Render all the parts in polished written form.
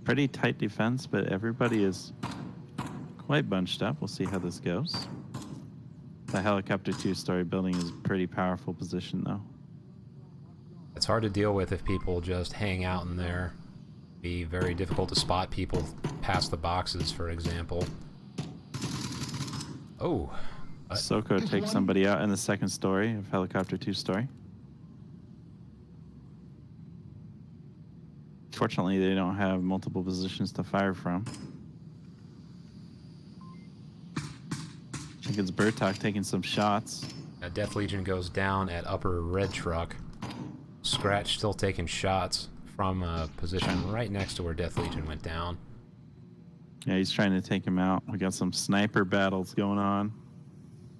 Pretty tight defense, but everybody is quite bunched up. We'll see how this goes. The helicopter 2-story building is a pretty powerful position, though. It's hard to deal with if people just hang out in there. Be very difficult to spot people past the boxes, for example. Oh. Soko takes somebody out in the 2nd story of helicopter 2-story. Fortunately, they don't have multiple positions to fire from. I think it's Bertok taking some shots. Death Legion goes down at upper red truck. Scratch still taking shots from a position right next to where Death Legion went down. Yeah, he's trying to take him out. We got some sniper battles going on.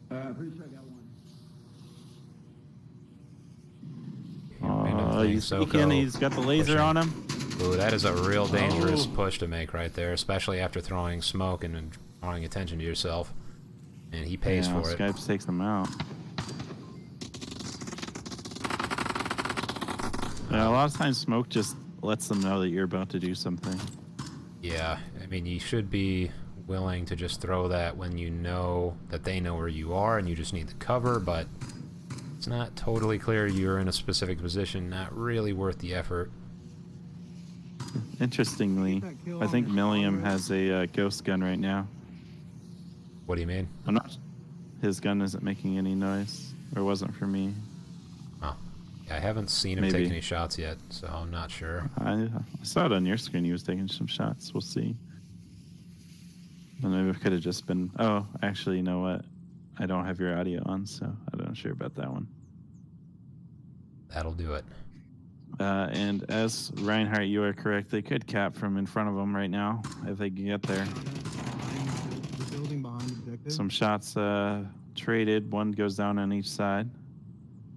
Pretty sure I got one. Oh, he's peeking. He's got the laser on him. Ooh, that is a real dangerous push to make right there, especially after throwing smoke and drawing attention to yourself. And he pays for it. Skype takes him out. Yeah, a lot of times smoke just lets them know that you're about to do something. Yeah, I mean, you should be willing to just throw that when you know that they know where you are and you just need the cover, but it's not totally clear you're in a specific position, not really worth the effort. Interestingly, I think Milliam has a ghost gun right now. What do you mean? I'm not. His gun isn't making any noise, or wasn't for me. Oh, yeah, I haven't seen him take any shots yet, so I'm not sure. I saw it on your screen. He was taking some shots. We'll see. Well, maybe it could have just been. Oh, actually, you know what? I don't have your audio on, so I'm not sure about that one. That'll do it. And as Reinhardt, you are correct. They could cap from in front of them right now if they can get there. Some shots traded. One goes down on each side.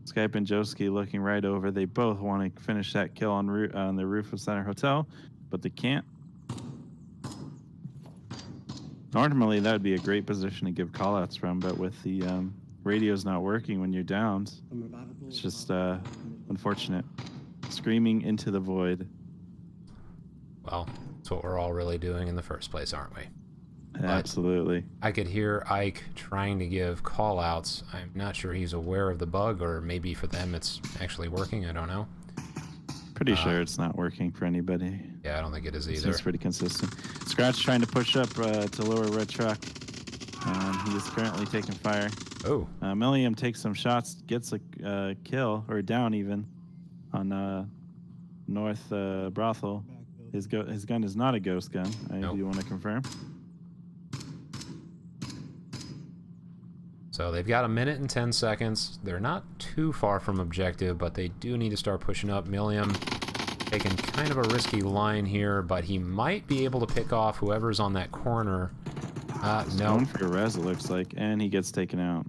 Skype and Joski looking right over. They both want to finish that kill on the roof of Center Hotel, but they can't. Normally, that would be a great position to give callouts from, but with the radios not working when you're downed, it's just unfortunate. Screaming into the void. Well, that's what we're all really doing in the first place, aren't we? Absolutely. I could hear Ike trying to give call-outs. I'm not sure he's aware of the bug, or maybe for them it's actually working. I don't know. Pretty sure it's not working for anybody. Yeah, I don't think it is either. It's pretty consistent. Scratch trying to push up to lower red truck. He is currently taking fire. Oh. Milliam takes some shots, gets a kill, or down even, on North Brothel. His gun is not a ghost gun. Nope. Do you want to confirm? So they've got 1 minute and 10 seconds. They're not too far from objective, but they do need to start pushing up. Milliam taking kind of a risky line here, but he might be able to pick off whoever's on that corner. No. Going for a res, it looks like, and he gets taken out.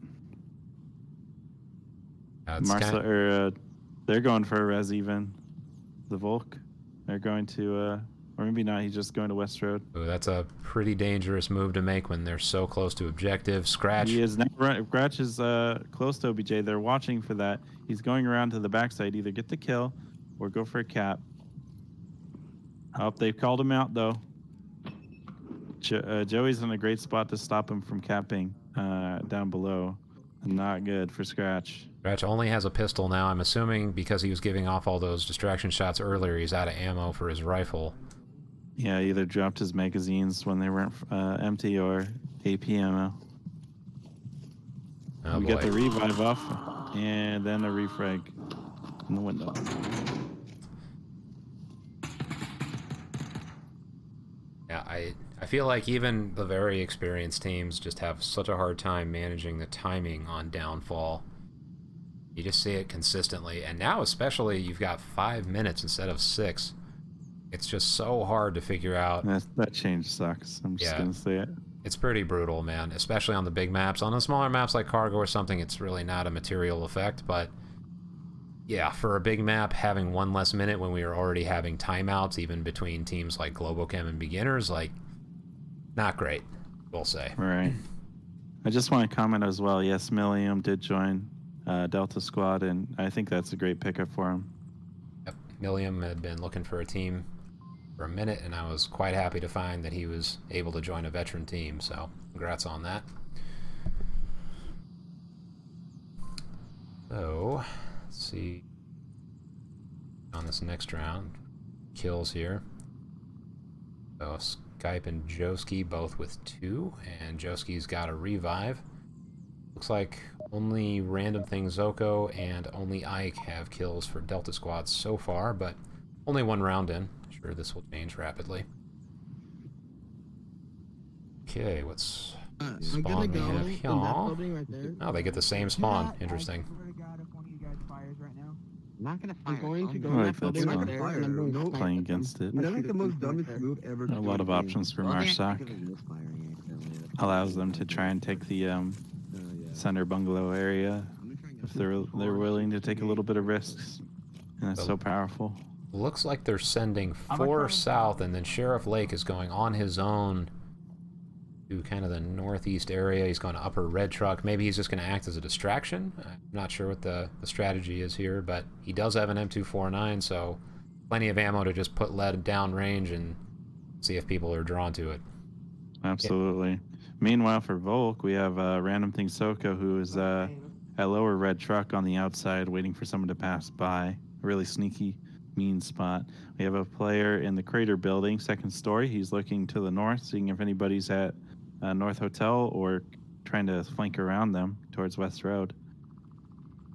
They're going for a res even. The Volk. They're going to, or maybe not, he's just going to West Road. Ooh, that's a pretty dangerous move to make when they're so close to objective. Scratch. He is Scratch is close to OBJ. They're watching for that. He's going around to the backside, either get the kill or go for a cap. Oh, they've called him out, though. Joey's in a great spot to stop him from capping down below. Not good for Scratch. Scratch only has a pistol now. I'm assuming because he was giving off all those distraction shots earlier, he's out of ammo for his rifle. Yeah, either dropped his magazines when they weren't empty or AP ammo. Oh, we boy. get the revive off, and then a refrag in the window. Yeah, I feel like even the very experienced teams just have such a hard time managing the timing on downfall. You just see it consistently, and now especially you've got 5 minutes instead of 6. It's just so hard to figure out. That change sucks. I'm just gonna say it. It's pretty brutal, man, especially on the big maps. On the smaller maps like Cargo or something, it's really not a material effect, but yeah, for a big map, having 1 less minute when we are already having timeouts, even between teams like Globochem and beginners, like, not great, we'll say. Right. I just want to comment as well. Yes, Milliam did join Delta Squad, and I think that's a great pickup for him. Yep, Milliam had been looking for a team for a minute, and I was quite happy to find that he was able to join a veteran team, so congrats on that. So, let's see on this next round. Kills here. So Skype and Joski both with 2, and Joski's got a revive. Looks like only Random Thing Zoko and only Ike have kills for Delta Squad so far, but only 1 round in. Sure, this will change rapidly. Okay, what's spawn we have here? Oh, they get the same spawn. Interesting. I'm not gonna fire. I'm going to go Right, left that's building fine. right there, and I'm going to snipe Playing it. against it. That's like the most dumbest move ever. A lot of options for Marsak. Allows them to try and take the center bungalow area if they're willing to take a little bit of risks, and it's so powerful. Looks like they're sending 4 south, and then Sheriff Lake is going on his own to kind of the northeast area. He's going to upper red truck. Maybe he's just going to act as a distraction. I'm not sure what the strategy is here, but he does have an M249, so plenty of ammo to just put lead down range and see if people are drawn to it. Absolutely. Yeah. Meanwhile, for Volk, we have Random Thing Soko, who is at lower red truck on the outside waiting for someone to pass by. A really sneaky, mean spot. We have a player in the crater building, 2nd story. He's looking to the north, seeing if anybody's at North Hotel or trying to flank around them towards West Road.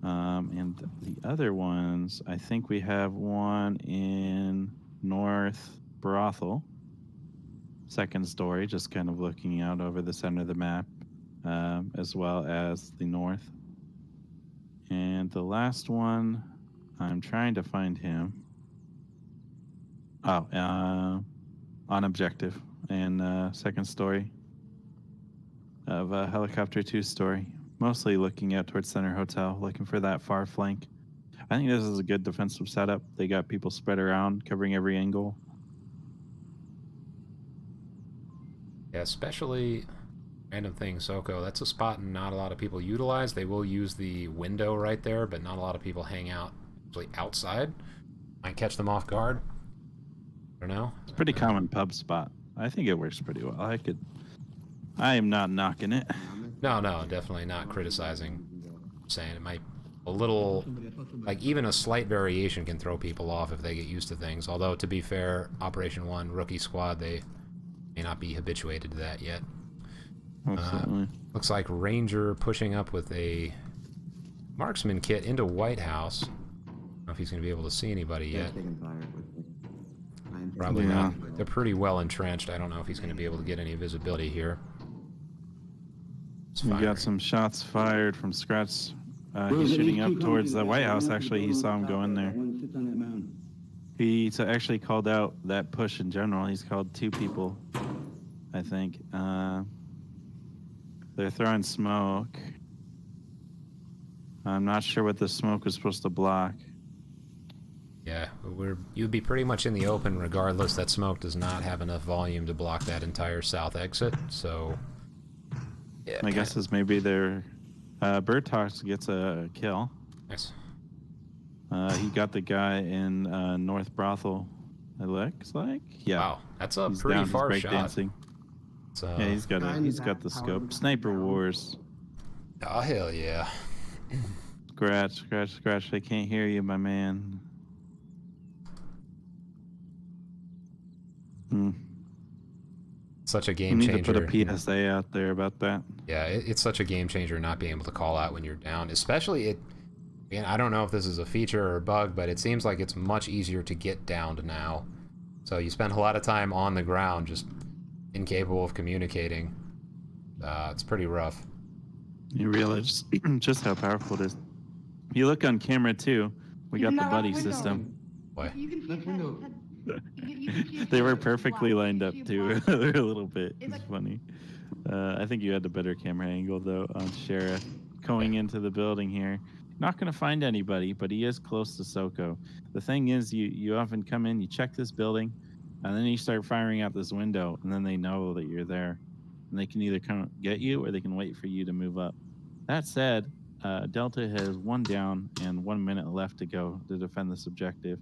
And the other ones, I think we have one in North Brothel, 2nd story, just kind of looking out over the center of the map, as well as the north. And the last one, I'm trying to find him. Oh, on objective and 2nd story of helicopter 2 story, mostly looking out towards Center Hotel, looking for that far flank. I think this is a good defensive setup. They got people spread around, covering every angle. Yeah, especially Random Thing Soko. That's a spot not a lot of people utilize. They will use the window right there, but not a lot of people hang out actually outside. Might catch them off guard. I don't know. It's a pretty common pub spot. I think it works pretty well. I am not knocking it. No, definitely not criticizing. I'm saying it might a little, like even a slight variation can throw people off if they get used to things. Although, to be fair, Operation 1 rookie squad, they may not be habituated to that yet. Looks like Ranger pushing up with a marksman kit into White House. I don't know if he's going to be able to see anybody yet. Probably not. They're pretty well entrenched. I don't know if he's going to be able to get any visibility here. We got some shots fired from Scratch. He's shooting up towards the White House. Actually, he saw him go in there. He actually called out that push in general. He's called 2 people, I think. They're throwing smoke. I'm not sure what the smoke was supposed to block. Yeah, you'd be pretty much in the open regardless. That smoke does not have enough volume to block that entire south exit, so... Yeah, my guess is maybe their Bertox gets a kill. Nice. He got the guy in North Brothel, it looks like. Yeah. Wow, that's a he's pretty down, far he's shot. dancing. Yeah, he's got the scope. Sniper Wars. Oh, hell yeah. Scratch. I can't hear you, my man. Such a game changer. Need to put a PSA out there about that. Yeah, it's such a game changer not being able to call out when you're down. Especially and I don't know if this is a feature or a bug, but it seems like it's much easier to get downed now. So you spend a lot of time on the ground just incapable of communicating. It's pretty rough. You realize just how powerful it is. You look on camera too. We got the buddy system. What? They were perfectly lined up too. They're a little bit. It's funny. I think you had the better camera angle though on Sheriff going into the building here. Not going to find anybody, but he is close to Soko. The thing is, you often come in, you check this building, and then you start firing out this window, and then they know that you're there, and they can either come get you or they can wait for you to move up. That said, Delta has 1 down and 1 minute left to go to defend this objective.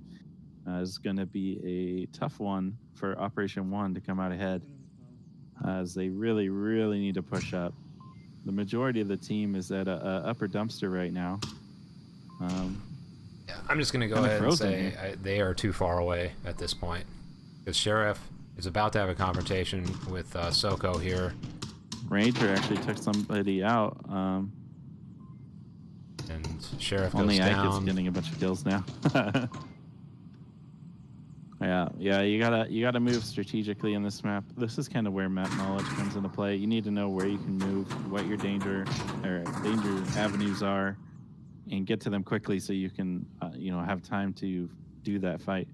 is going to be a tough one for Operation 1 to come out ahead, as they really, really need to push up. The majority of the team is at a upper dumpster right now. Yeah, I'm just going to go ahead and say they are too far away at this point. Because Sheriff is about to have a confrontation with Soko here. Ranger actually took somebody out. And Sheriff only goes Ike down. is getting a bunch of kills now. Yeah, you gotta move strategically in this map. This is kind of where map knowledge comes into play. You need to know where you can move, what your danger avenues are, and get to them quickly so you can have time to do that fight.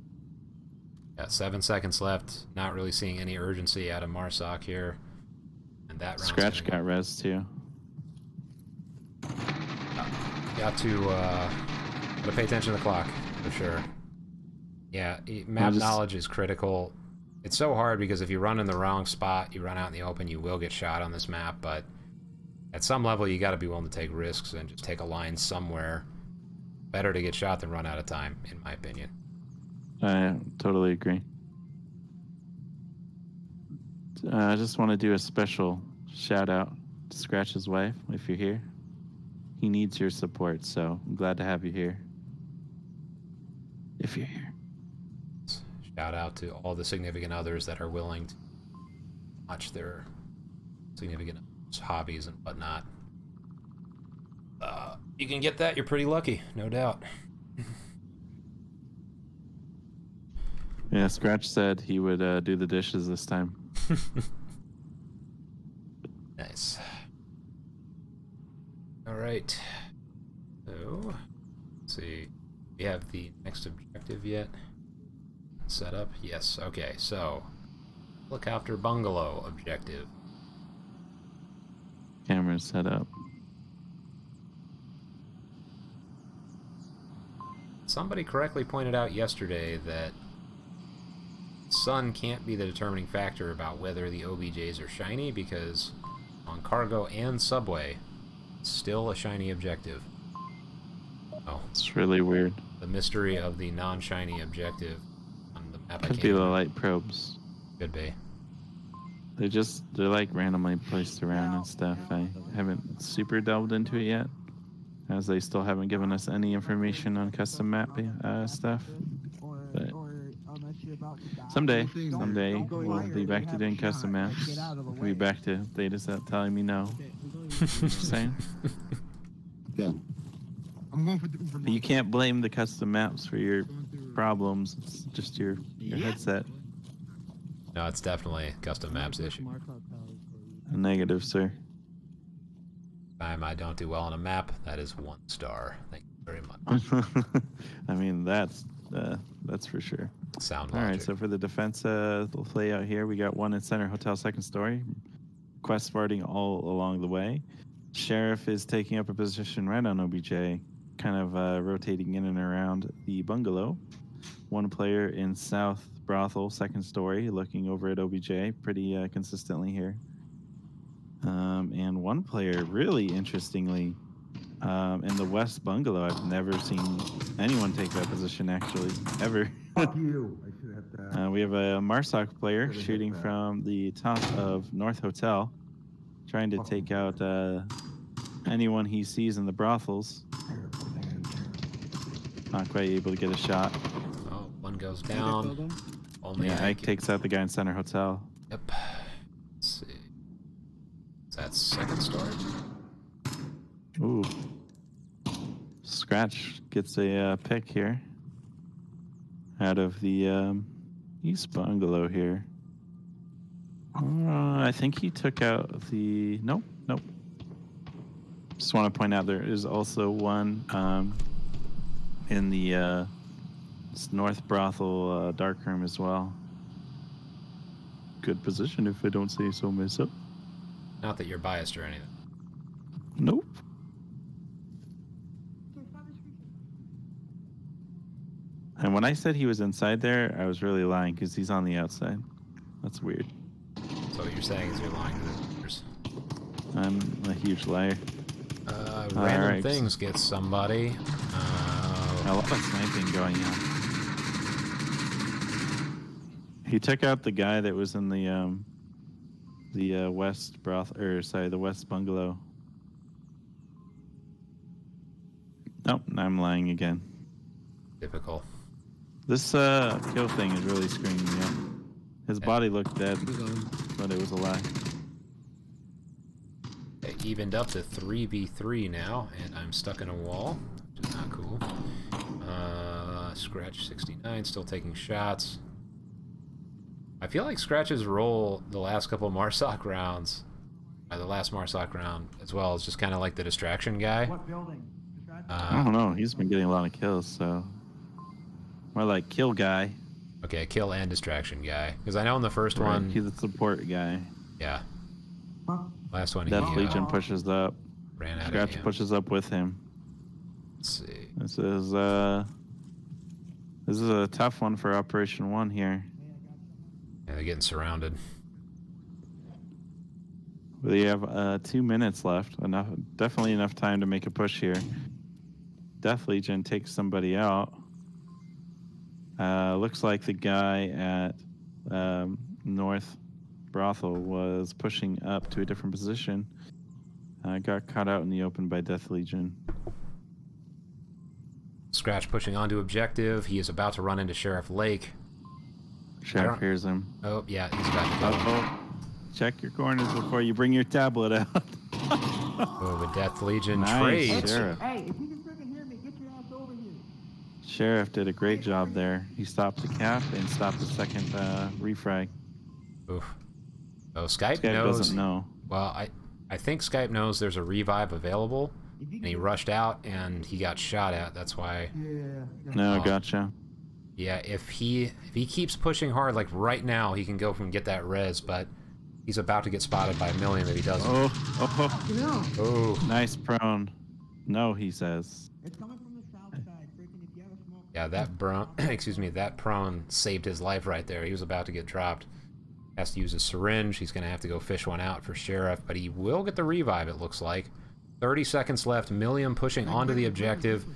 Yeah, 7 seconds left. Not really seeing any urgency out of Marsoc here. And that round's Scratch got res too. Got to pay attention to the clock for sure. Yeah, map knowledge is critical. It's so hard because if you run in the wrong spot, you run out in the open, you will get shot on this map, but at some level you got to be willing to take risks and just take a line somewhere. Better to get shot than run out of time, in my opinion. I totally agree. I just want to do a special shout out to Scratch's wife, if you're here. He needs your support, so I'm glad to have you here. If you're here. Shout out to all the significant others that are willing to watch their significant hobbies and whatnot. You can get that, you're pretty lucky, no doubt. Yeah, Scratch said he would do the dishes this time. Nice. Alright. So, let's see. We have the next objective yet set up? Yes, okay, so look after bungalow objective. Camera set up. Somebody correctly pointed out yesterday that sun can't be the determining factor about whether the OBJs are shiny, because on cargo and subway, it's still a shiny objective. Oh, it's really weird. The mystery of the non-shiny objective on the map. Could be the light probes. Could be. They're like randomly placed around and stuff. I haven't super delved into it yet, as they still haven't given us any information on custom map stuff. But someday we'll be back to doing custom maps. We'll be back to Theta telling me no. Just saying. Yeah. You can't blame the custom maps for your problems. It's just your headset. No, it's definitely custom maps issue. A negative, sir. Time I don't do well on a map, that is 1 star. Thank you very much. I mean, that's for sure. Sound All logic. right, so for the defense layout here, we got one in center hotel, second story. Quest farting all along the way. Sheriff is taking up a position right on OBJ, kind of rotating in and around the bungalow. One player in south brothel, second story, looking over at OBJ pretty consistently here. And one player, really interestingly, in the west bungalow. I've never seen anyone take that position, actually, ever. Fuck you. I should have that. We have a Marsoc player shooting from the top of North Hotel, trying to take out anyone he sees in the brothels. Not quite able to get a shot. Oh, one goes down. Only Ike takes out the guy in center hotel. Yep. Let's see. Is that second story? Ooh. Scratch gets a pick here out of the east bungalow here. I think he took out the... Nope. Just want to point out there is also one in the north brothel dark room as well. Good position if I don't say so myself. Not that you're biased or anything. Nope. And when I said he was inside there, I was really lying because he's on the outside. That's weird. So what you're saying is you're lying to the viewers. I'm a huge liar. Random right. things get somebody. A lot of sniping going on. He took out the guy that was in the west the west bungalow. Nope, I'm lying again. Typical. This kill thing is really screwing me up. His body looked dead, but it was a lie. It evened up to 3v3 now, and I'm stuck in a wall, which is not cool. Scratch 69, still taking shots. I feel like Scratch's role the last couple of Marsoc rounds, the last Marsoc round as well, is just kind of like the distraction guy. What building? I don't know. He's been getting a lot of kills, so more like kill guy. Okay, kill and distraction guy. Because I know in the first one, he's a support guy. yeah. Huh? Last one, Death he Legion pushes up. ran out of Scratch him. pushes up with him. Let's see. This is a tough one for Operation 1 here. Yeah, they're getting surrounded. We have 2 minutes left. Definitely enough time to make a push here. Death Legion takes somebody out. Looks like the guy at North Brothel was pushing up to a different position. Got caught out in the open by Death Legion. Scratch pushing onto objective. He is about to run into Sheriff Lake. Sheriff hears him. Oh, yeah, he's about to go. Oh, check your corners before you bring your tablet out. Oh, the Death Legion Nice, trades. Sheriff. Hey, if you can freaking hear me, get your ass over here. Sheriff did a great job there. He stopped the cap and stopped the second refrag. Oof. Oh, Skype Skype knows. doesn't know. Well, I think Skype knows there's a revive available, and he rushed out and he got shot at. That's why. Yeah. No, gotcha. Yeah, if he keeps pushing hard, like right now, he can go from get that res, but he's about to get spotted by a million if he doesn't. Oh, No. Oh. nice prone. No, he says. It's coming from the south side. Freaking, if you have a smoke. Yeah, that prone saved his life right there. He was about to get dropped. Has to use a syringe. He's going to have to go fish one out for Sheriff, but he will get the revive, it looks like. 30 seconds left. Milliam pushing onto the objective.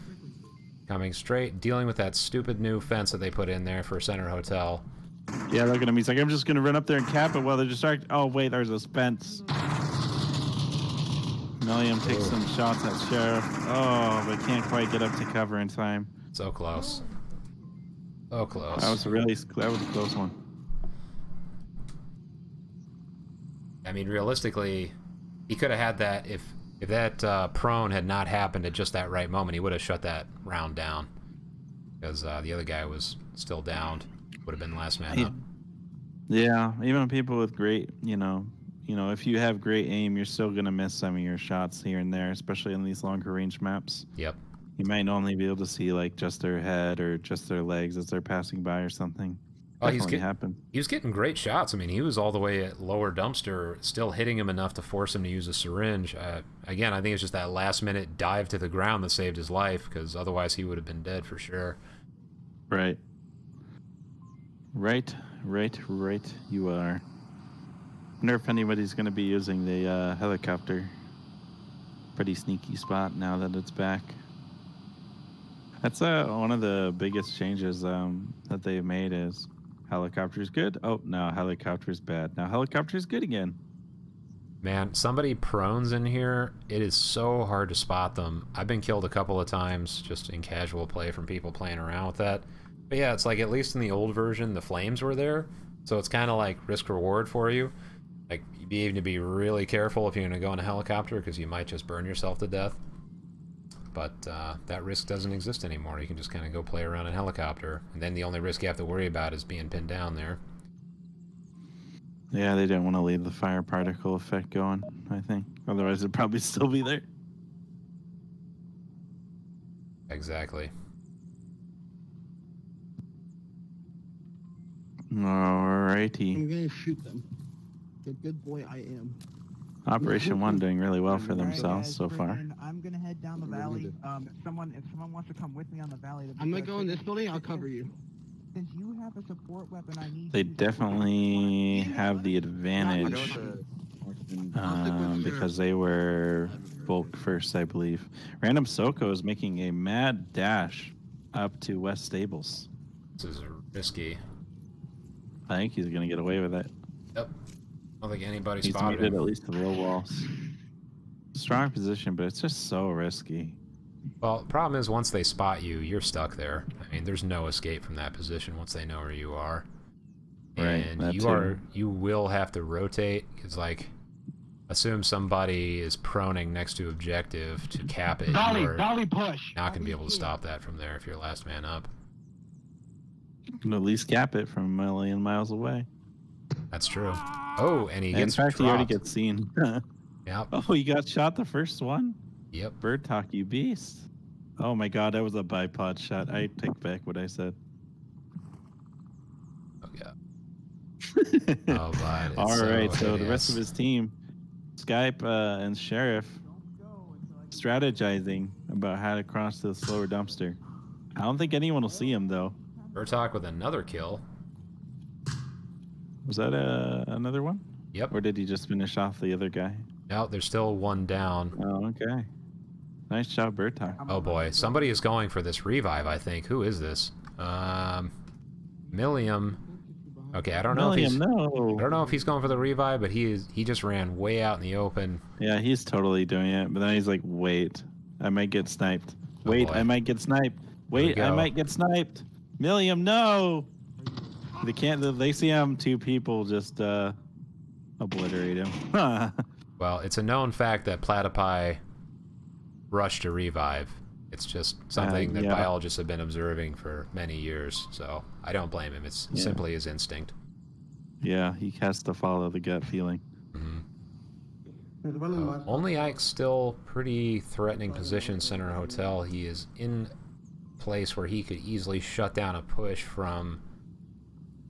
Coming straight, dealing with that stupid new fence that they put in there for Center Hotel. Yeah, look at him. He's like, I'm just going to run up there and cap it while they're distracted. Oh, wait, there's a fence. Milliam takes some shots at Sheriff. Oh, but can't quite get up to cover in time. So close. So close. That was a close one. I mean, realistically, he could have had that if that prone had not happened at just that right moment. He would have shut that round down because the other guy was still downed. Would have been last man up. Yeah, even people with great, if you have great aim, you're still gonna miss some of your shots here and there, especially in these longer range maps. Yep. You might only be able to see like just their head or just their legs as they're passing by or something. Oh, Happen. He was getting great shots. I mean, he was all the way at lower dumpster, still hitting him enough to force him to use a syringe. Again, I think it's just that last-minute dive to the ground that saved his life, because otherwise he would have been dead for sure. Right. Right. You are. Wonder if anybody's going to be using the helicopter. Pretty sneaky spot now that it's back. That's one of the biggest changes that they've made is helicopter's good. Oh, no, helicopter's bad. Now helicopter's good again. Man, somebody prones in here, it is so hard to spot them. I've been killed a couple of times just in casual play from people playing around with that. But yeah, it's like at least in the old version, the flames were there. So it's kind of like risk-reward for you. Like, you need to be really careful if you're going to go in a helicopter because you might just burn yourself to death. But that risk doesn't exist anymore. You can just kind of go play around in a helicopter. And then the only risk you have to worry about is being pinned down there. Yeah, they didn't want to leave the fire particle effect going, I think. Otherwise, it'd probably still be there. Exactly. Alrighty. I'm gonna shoot them. The good boy I am. Operation 1 doing really well for All right, themselves guys, so far. freaking, I'm gonna head down the valley. If someone wants to come with me on the valley, I'm gonna go in this building. I'll cover you. Since you have a support weapon, I need. They you to- definitely have the advantage because they were bulk first, I believe. Random Soko is making a mad dash up to West Stables. This is risky. I think he's gonna get away with it. Yep. I don't think anybody He's spotted muted him. at least the low walls. Strong position, but it's just so risky. Well, the problem is once they spot you, you're stuck there. I mean, there's no escape from that position once they know where you are. Right, And that you will have to rotate, because, like, assume somebody is proning next to objective to cap it. Volley push. Not going to be able to stop that from there if you're last man up. You can at least cap it from a million miles away. That's true. Oh, and he gets In fact, dropped. he already gets seen. Yep. Oh, you got shot the first one? Yep. Bird talk, you beast. Oh my god, that was a bipod shot. I take back what I said. Oh, yeah. Oh, God. All right, so the hideous. rest of his team, Skype and Sheriff, strategizing about how to cross to the slower dumpster. I don't think anyone will see him, though. Burtok with another kill. Was that another one? Yep. Or did he just finish off the other guy? No, there's still one down. Oh, okay. Nice job, Burtok. Oh, boy. Somebody is going for this revive, I think. Who is this? Milliam. Okay, I don't know if he's... No. I don't know if he's going for the revive, but he just ran way out in the open. Yeah, he's totally doing it. But then he's like, wait, I might get sniped. Oh, Wait, boy. I might get sniped. Wait, I go. might get sniped. Milliam, no. They can't. They see him. Two people just obliterate him. Well, it's a known fact that platypi rush to revive. It's just something that yeah. biologists have been observing for many years, so I don't blame him. It's simply his instinct. Yeah, he has to follow the gut feeling. Only Ike's still pretty threatening position center hotel. He is in place where he could easily shut down a push from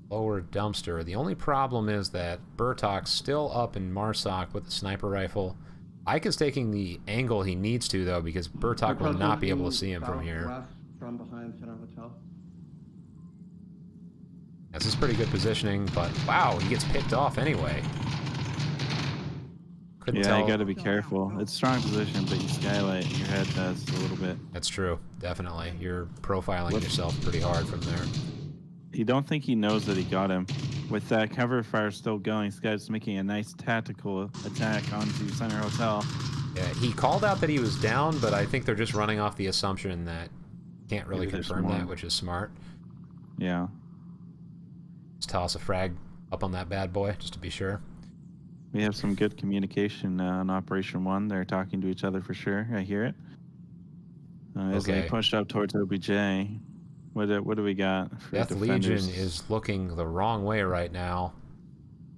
lower dumpster. The only problem is that Burtok's still up in Marsoc with the sniper rifle. Ike is taking the angle he needs to, though, because Burtok will not be able to see him from here. From behind center hotel. This is pretty good positioning, but wow, he gets picked off anyway. Couldn't Yeah, tell. you got to be careful. It's strong position, but you skylight your head does a little bit. That's true, definitely. You're profiling yourself pretty hard from there. You don't think he knows that he got him. With that cover fire still going, this guy's making a nice tactical attack onto center hotel. Yeah, he called out that he was down, but I think they're just running off the assumption that can't really Maybe there's confirm more. that, which is smart. Yeah. Just toss a frag up on that bad boy, just to be sure. We have some good communication on Operation 1. They're talking to each other for sure. I hear it. As they Okay. pushed up towards OBJ. What do we got for Death defenders? Legion is looking the wrong way right now.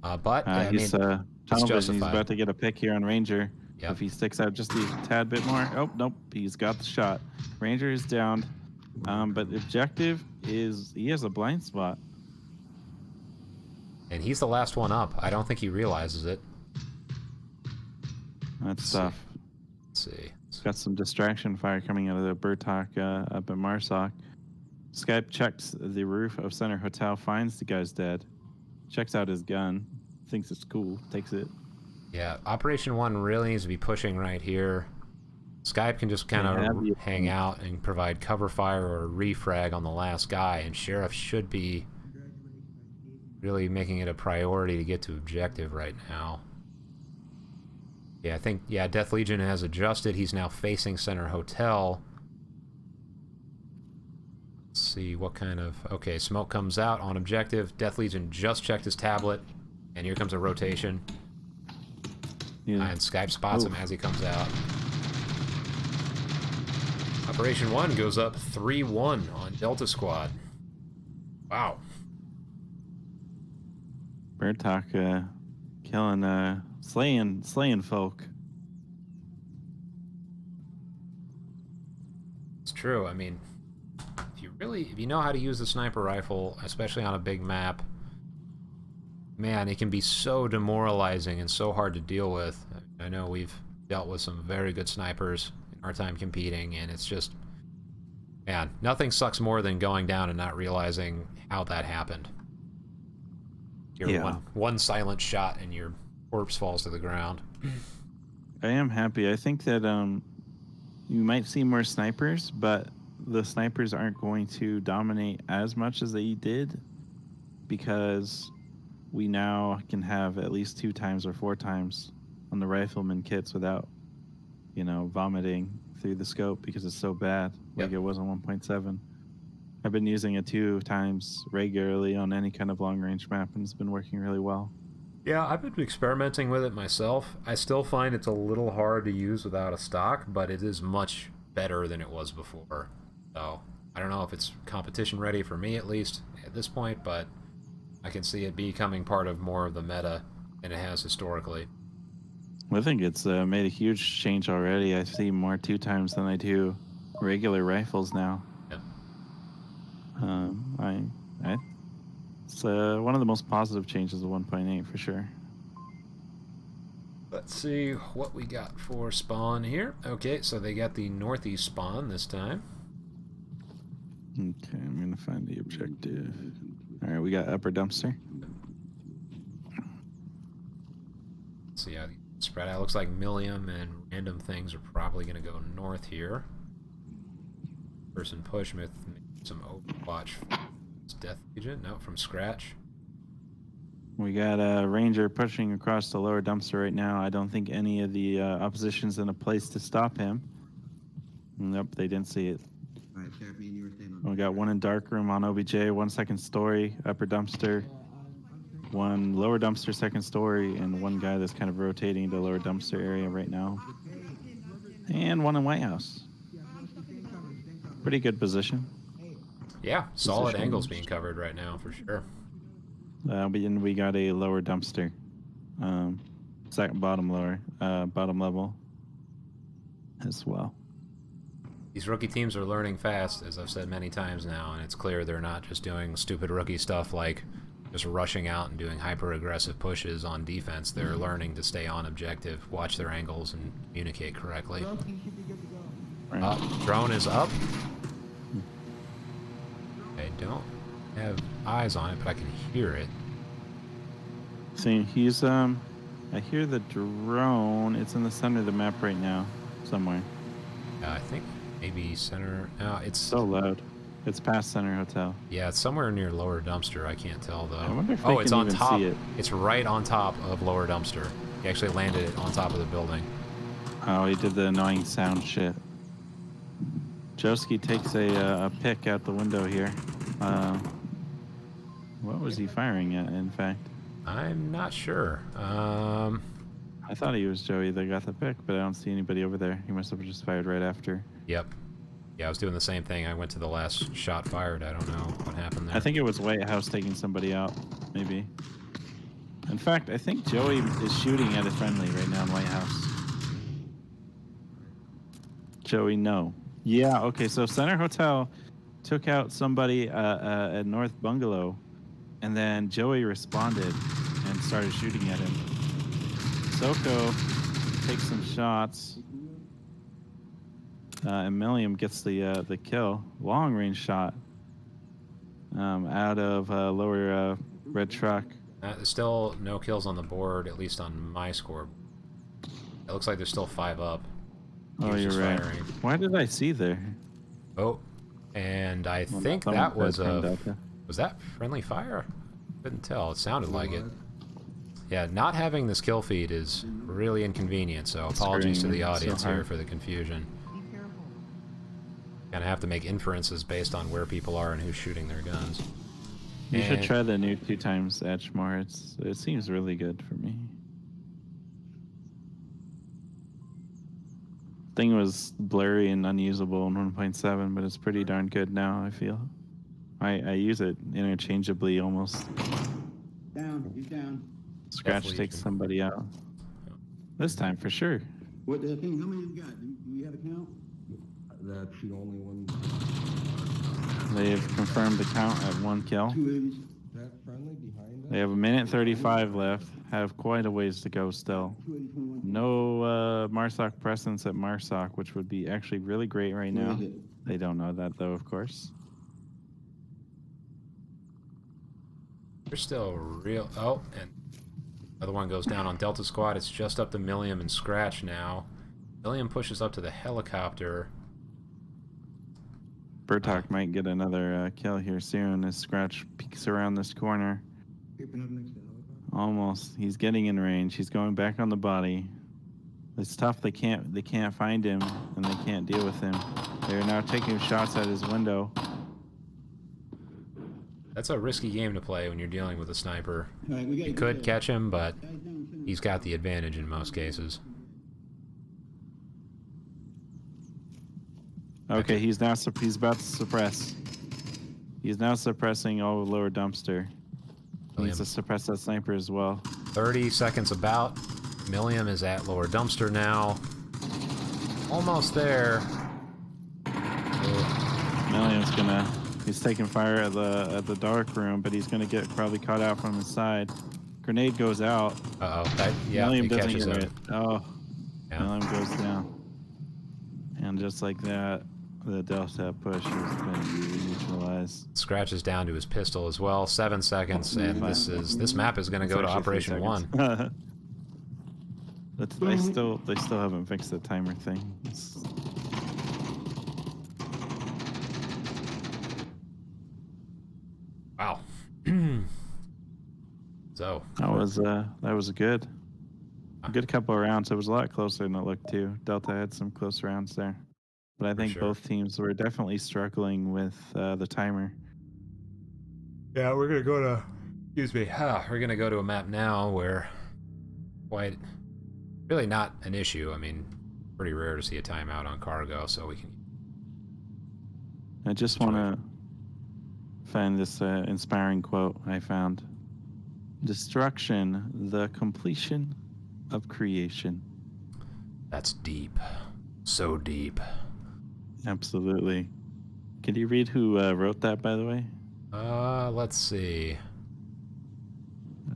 But, yeah, I mean, He's tunnel vision. He's justified. about to get a pick here on Ranger. Yep. If he sticks out just a tad bit more. Oh, nope. He's got the shot. Ranger is down. But the objective is he has a blind spot. and he's the last one up. I don't think he realizes it. That's tough. Let's see. Got some distraction fire coming out of the Burtok up in Marsoc. Skype checks the roof of Center Hotel, finds the guy's dead, checks out his gun, thinks it's cool, takes it. Yeah, Operation 1 really needs to be pushing right here. Skype can just kind of hang out and provide cover fire or refrag on the last guy, and Sheriff should be really making it a priority to get to objective right now. Yeah, I think, yeah, Death Legion has adjusted. He's now facing Center Hotel. Let's see what kind of... Okay, smoke comes out on objective. Death Legion just checked his tablet, and here comes a rotation. Yeah. And Skype spots him as he comes out. Operation 1 goes up 3-1 on Delta Squad. Wow. Burtok killing, slaying folk. It's true. I mean, if you know how to use the sniper rifle, especially on a big map, man, it can be so demoralizing and so hard to deal with. I know we've dealt with some very good snipers in our time competing, and it's just, man, nothing sucks more than going down and not realizing how that happened. You're one silent shot and your corpse falls to the ground. I am happy. I think that you might see more snipers, but the snipers aren't going to dominate as much as they did because we now can have at least 2 times or 4 times on the rifleman kits without, vomiting through the scope because it's so bad, like it was on 1.7. I've been using it 2 times regularly on any kind of long-range map, and it's been working really well. Yeah, I've been experimenting with it myself. I still find it's a little hard to use without a stock, but it is much better than it was before. So, I don't know if it's competition ready for me, at least, at this point, but I can see it becoming part of more of the meta than it has historically. I think it's made a huge change already. I see more 2 times than I do regular rifles now. Yeah. It's one of the most positive changes of 1.8 for sure. Let's see what we got for spawn here. Okay, so they got the northeast spawn this time. Okay, I'm gonna find the objective. All right, we got upper dumpster. Let's see how the spread out. Looks like Millium and random things are probably going to go north here. Person push with some Overwatch. It's Death Agent, no, from scratch. We got a Ranger pushing across the lower dumpster right now. I don't think any of the opposition's in a place to stop him. Nope, they didn't see it. All right, Sheriff, me and you were staying on. We got one in dark room on OBJ, 1 second story, upper dumpster, 1 lower dumpster, second story, and 1 guy that's kind of rotating the lower dumpster area right now. And 1 in White House. Pretty good position. Yeah, solid angles being covered right now for sure. We got a lower dumpster, bottom level as well. These rookie teams are learning fast, as I've said many times now, and it's clear they're not just doing stupid rookie stuff like just rushing out and doing hyper-aggressive pushes on defense. They're learning to stay on objective, watch their angles, and communicate correctly. Drone is up. I don't have eyes on it, but I can hear it. See, he's I hear the drone. It's in the center of the map right now, somewhere. I think maybe center. No, it's so loud. It's past Center Hotel. Yeah, it's somewhere near lower dumpster. I can't tell though. I wonder if it's on even top. See it. It's right on top of lower dumpster. He actually landed it on top of the building. Oh, he did the annoying sound shit. Joski takes a pick out the window here. What was he firing at, in fact? I'm not sure. I thought he was Joey that got the pick, but I don't see anybody over there. He must have just fired right after. Yep. Yeah, I was doing the same thing. I went to the last shot fired. I don't know what happened there. I think it was White House taking somebody out, maybe. In fact, I think Joey is shooting at a friendly right now in White House. Joey, no. Yeah, okay, so Center Hotel took out somebody at North Bungalow, and then Joey responded and started shooting at him. Soko takes some shots, and Millium gets the kill. Long range shot out of lower red truck. There's still no kills on the board, at least on my score. It looks like there's still 5 up. Oh, you're right. Firing. Why did I see there? Oh, and I think that was a... Was that friendly fire? Couldn't tell. It sounded like it. Yeah, not having this kill feed is really inconvenient, so apologies to the audience here for the confusion. Kind of have to make inferences based on where people are and who's shooting their guns. You should try the new 2 times etch more. It seems really good for me. Thing was blurry and unusable in 1.7, but it's pretty darn good now, I feel. I use it interchangeably almost. Down, he's down. Scratch takes somebody out. This time for sure. What the thing? How many you got? Do you have a count? That's the only one. They have confirmed the count at 1 kill. That friendly behind us? They have 1:35 left. Have quite a ways to go still. No Marsoc presence at Marsoc, which would be actually really great right now. They don't know that though, of course. They're still real. Oh, and another one goes down on Delta Squad. It's just up to Millium and Scratch now. Millium pushes up to the helicopter. Bertok might get another kill here soon as Scratch peeks around this corner. Creeping up next to the helicopter. Almost. He's getting in range. He's going back on the body. It's tough. They can't find him, and they can't deal with him. They're now taking shots at his window. That's a risky game to play when you're dealing with a sniper. All right, we got You could catch him, but guys down center. he's got the advantage in most cases. Okay, he's about to suppress. He's now suppressing all lower dumpster. He needs to suppress that sniper as well. 30 seconds about. Milliam is at lower dumpster now. Almost there. Milliam's he's taking fire at the dark room, but he's gonna get probably caught out from his side. Grenade goes out. Uh-oh. Yeah, Milliam he doesn't catches get him. it. Oh, Yeah. Milliam goes down. And just like that, the Delta push is going to be neutralized. Scratch is down to his pistol as well. 7 seconds, and this map is going to go to Operation 1. But they still haven't fixed the timer thing. Wow. So that was good. A good couple of rounds. It was a lot closer than it looked too. Delta had some close rounds there, but I think sure. both teams were definitely struggling with the timer. yeah, we're gonna go to. Excuse me. We're gonna go to a map now where, quite, really not an issue. I mean, pretty rare to see a timeout on cargo, so we can. I just want to find this inspiring quote I found. Destruction, the completion of creation. That's deep. So deep. Absolutely. Can you read who wrote that, by the way? Let's see.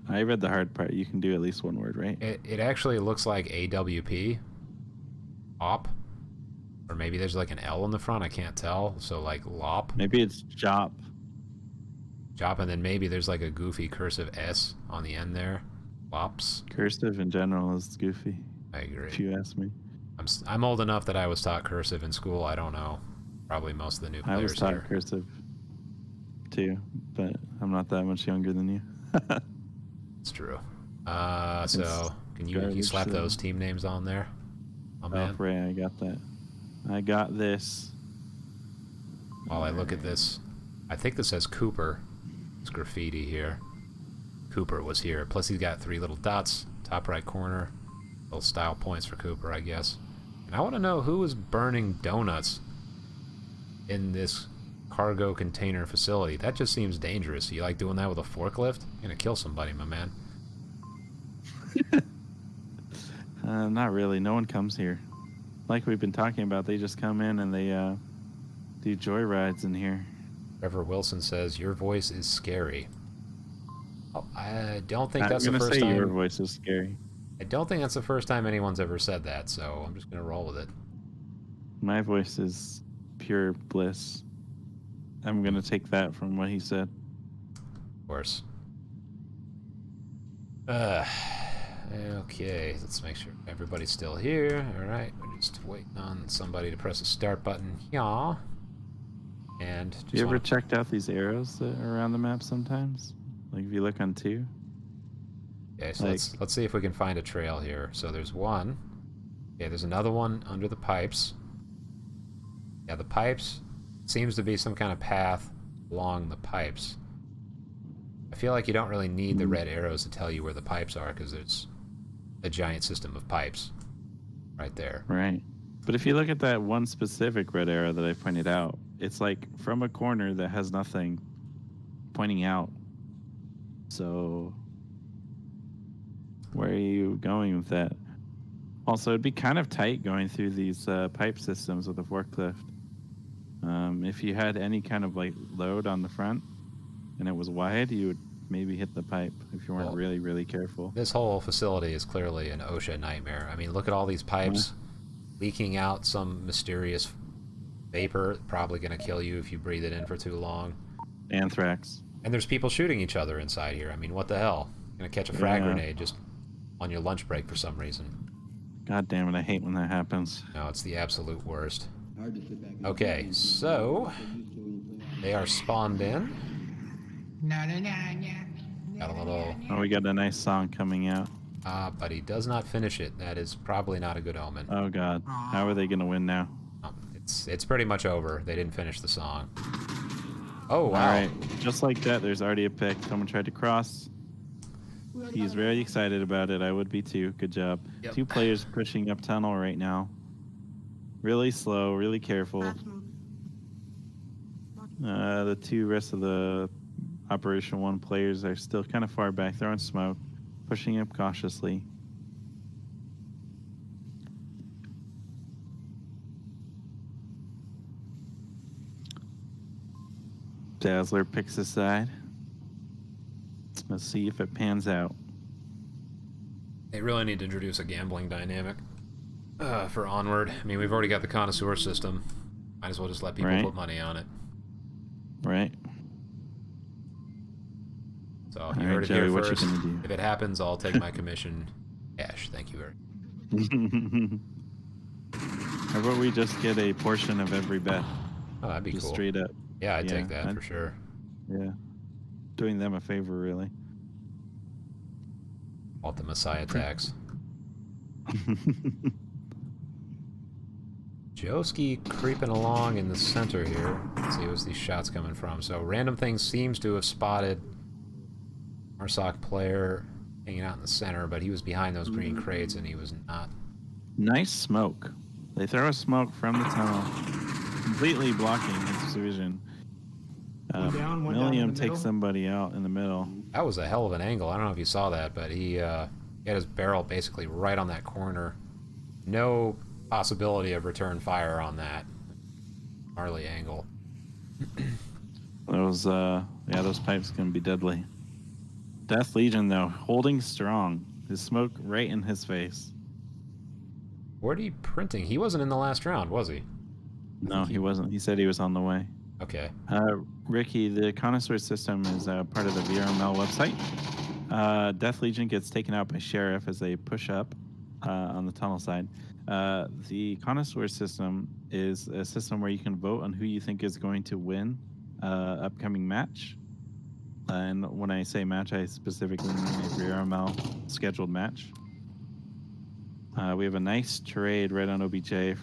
I read the hard part. You can do at least one word, right? It actually looks like AWP. Op. Or maybe there's like an L in the front, I can't tell. So like Lop. Maybe it's Jop. Jop, and then maybe there's like a goofy cursive S on the end there. Lops. Cursive in general is goofy, I agree. if you ask me. I'm old enough that I was taught cursive in school. I don't know. Probably most of the new I was players taught here. cursive too, but I'm not that much younger than you. It's true. So can you garbage, slap so- those team names on there? Oh man. Oh, Ray, I got that. I got this. While I look at this, I think this says Cooper. It's graffiti here. Cooper was here. Plus he's got 3 little dots, top right corner. Little style points for Cooper, I guess. And I want to know who is burning donuts in this cargo container facility. That just seems dangerous. You like doing that with a forklift? You're gonna kill somebody, my man. Not really. No one comes here. Like we've been talking about, they just come in and they do joyrides in here. Trevor Wilson says, your voice is scary. Oh, I don't think I'm that's the gonna first say your time. voice is scary. I don't think that's the first time anyone's ever said that, so I'm just gonna roll with it. My voice is pure bliss. I'm gonna take that from what he said. Of course. Okay, let's make sure everybody's still here. Alright, we're just waiting on somebody to press the start button here. And just You ever wanna- checked out these arrows that are around the map sometimes? Like if you look on 2? Okay, so like- let's see if we can find a trail here. So there's one. Okay, there's another one under the pipes. Yeah, the pipes seems to be some kind of path along the pipes. I feel like you don't really need the red arrows to tell you where the pipes are because there's a giant system of pipes right there. Right. But if you look at that one specific red arrow that I pointed out, it's like from a corner that has nothing pointing out. So where are you going with that? Also, it'd be kind of tight going through these pipe systems with a forklift. If you had any kind of like load on the front and it was wide, you would maybe hit the pipe if you weren't Well, really, really careful. This whole facility is clearly an OSHA nightmare. I mean, look at all these pipes leaking out some mysterious vapor, probably going to kill you if you breathe it in for too long. Anthrax. And there's people shooting each other inside here. I mean, what the hell? You're going to catch a frag Yeah. grenade just on your lunch break for some reason. God damn it, I hate when that happens. No, it's the absolute worst. Hard to sit back and Okay, so they are spawned in. Got a little... Oh, we got a nice song coming out. but he does not finish it. That is probably not a good omen. Oh God, how are they gonna win now? It's pretty much over. They didn't finish the song. Oh, wow. All right, just like that, there's already a pick. Someone tried to cross. He's very excited about it. I would be too. Good job. Yep. 2 players pushing up tunnel right now. Really slow, really careful. The 2 rest of the Operation 1 players are still kind of far back. They're on smoke, pushing up cautiously. Dazzler picks a side. Let's see if it pans out. They really need to introduce a gambling dynamic for Onward. I mean, we've already got the connoisseur system. Might as well just let people put money on it. Right. So you heard it Joey, here what you first. gonna do? If it happens, I'll take my commission cash. Thank you very much. How about we just get a portion of every bet? Oh, that'd be Just cool. straight up. Yeah, I'd take that for sure. Yeah. Doing them a favor, really. Call it the Messiah tax. Joski creeping along in the center here. Let's see where's these shots coming from. So Random Thing seems to have spotted Marsoc player hanging out in the center, but he was behind those green crates and he was not. Nice smoke. They throw a smoke from the tunnel, completely blocking his vision. Milliam takes somebody out in the middle. That was a hell of an angle. I don't know if you saw that, but he had his barrel basically right on that corner. No possibility of return fire on that gnarly angle. Those pipes can be deadly. Death Legion, though, holding strong. His smoke right in his face. 4D printing. He wasn't in the last round, was he? No, he wasn't. He said he was on the way. Okay. Ricky, the connoisseur system is part of the VRML website. Death Legion gets taken out by Sheriff as they push up on the tunnel side. The connoisseur system is a system where you can vote on who you think is going to win upcoming match. And when I say match, I specifically mean a VRML scheduled match. We have a nice trade right on OBJ.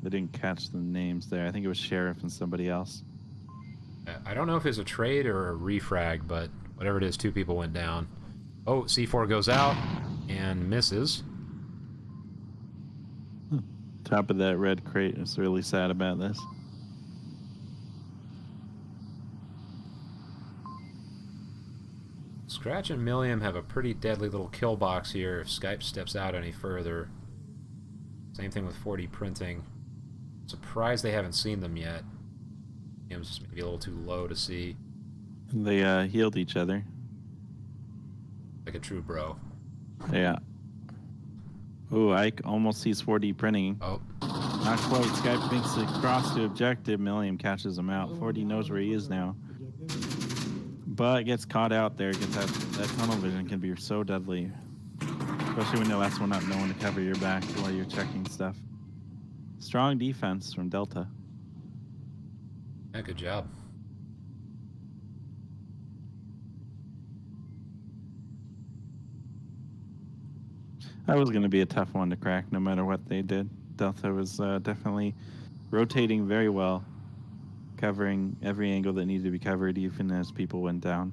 They didn't catch the names there. I think it was Sheriff and somebody else. I don't know if it's a trade or a refrag, but whatever it is, 2 people went down. Oh, C4 goes out and misses. Top of that red crate is really sad about this. Scratch and Milliam have a pretty deadly little kill box here if Skype steps out any further. Same thing with 4D printing. Surprised they haven't seen them yet. Milliam's just maybe a little too low to see. They healed each other. Like a true bro. Yeah. Ooh, Ike almost sees 4D printing. Oh. Not quite. Skype makes the cross to objective. Milliam catches him out. 4D knows where he is now. But gets caught out there. Gets that tunnel vision can be so deadly. Especially when you last one up, no one to cover your back while you're checking stuff. Strong defense from Delta. Yeah, good job. That was going to be a tough one to crack no matter what they did. Delta was definitely rotating very well, covering every angle that needed to be covered, even as people went down.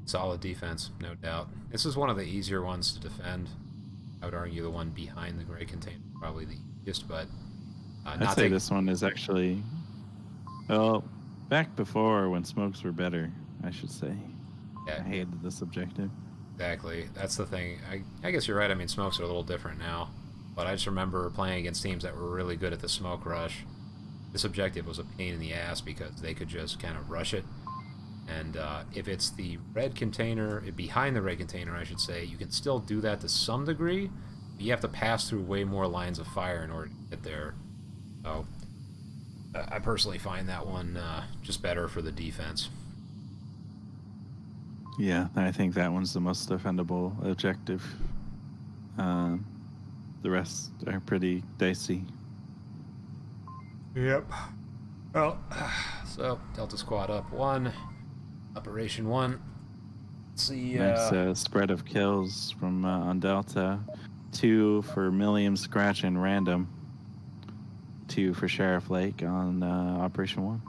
Solid defense, no doubt. This is one of the easier ones to defend. I would argue the one behind the gray container probably the easiest, but I'd say this one is actually, well, back before when smokes were better, I should say. Yeah. I hated this objective. Exactly. That's the thing. I guess you're right. I mean, smokes are a little different now, but I just remember playing against teams that were really good at the smoke rush. This objective was a pain in the ass because they could just kind of rush it. And if it's the red container, behind the red container, I should say, you can still do that to some degree, but you have to pass through way more lines of fire in order to get there. So I personally find that one just better for the defense. Yeah, I think that one's the most defendable objective. The rest are pretty dicey. Yep. Well, so Delta Squad up 1. Operation 1. Let's see. Nice spread of kills from on Delta. 2 for Milliam, Scratch, and Random. 2 for Sheriff Lake on Operation 1.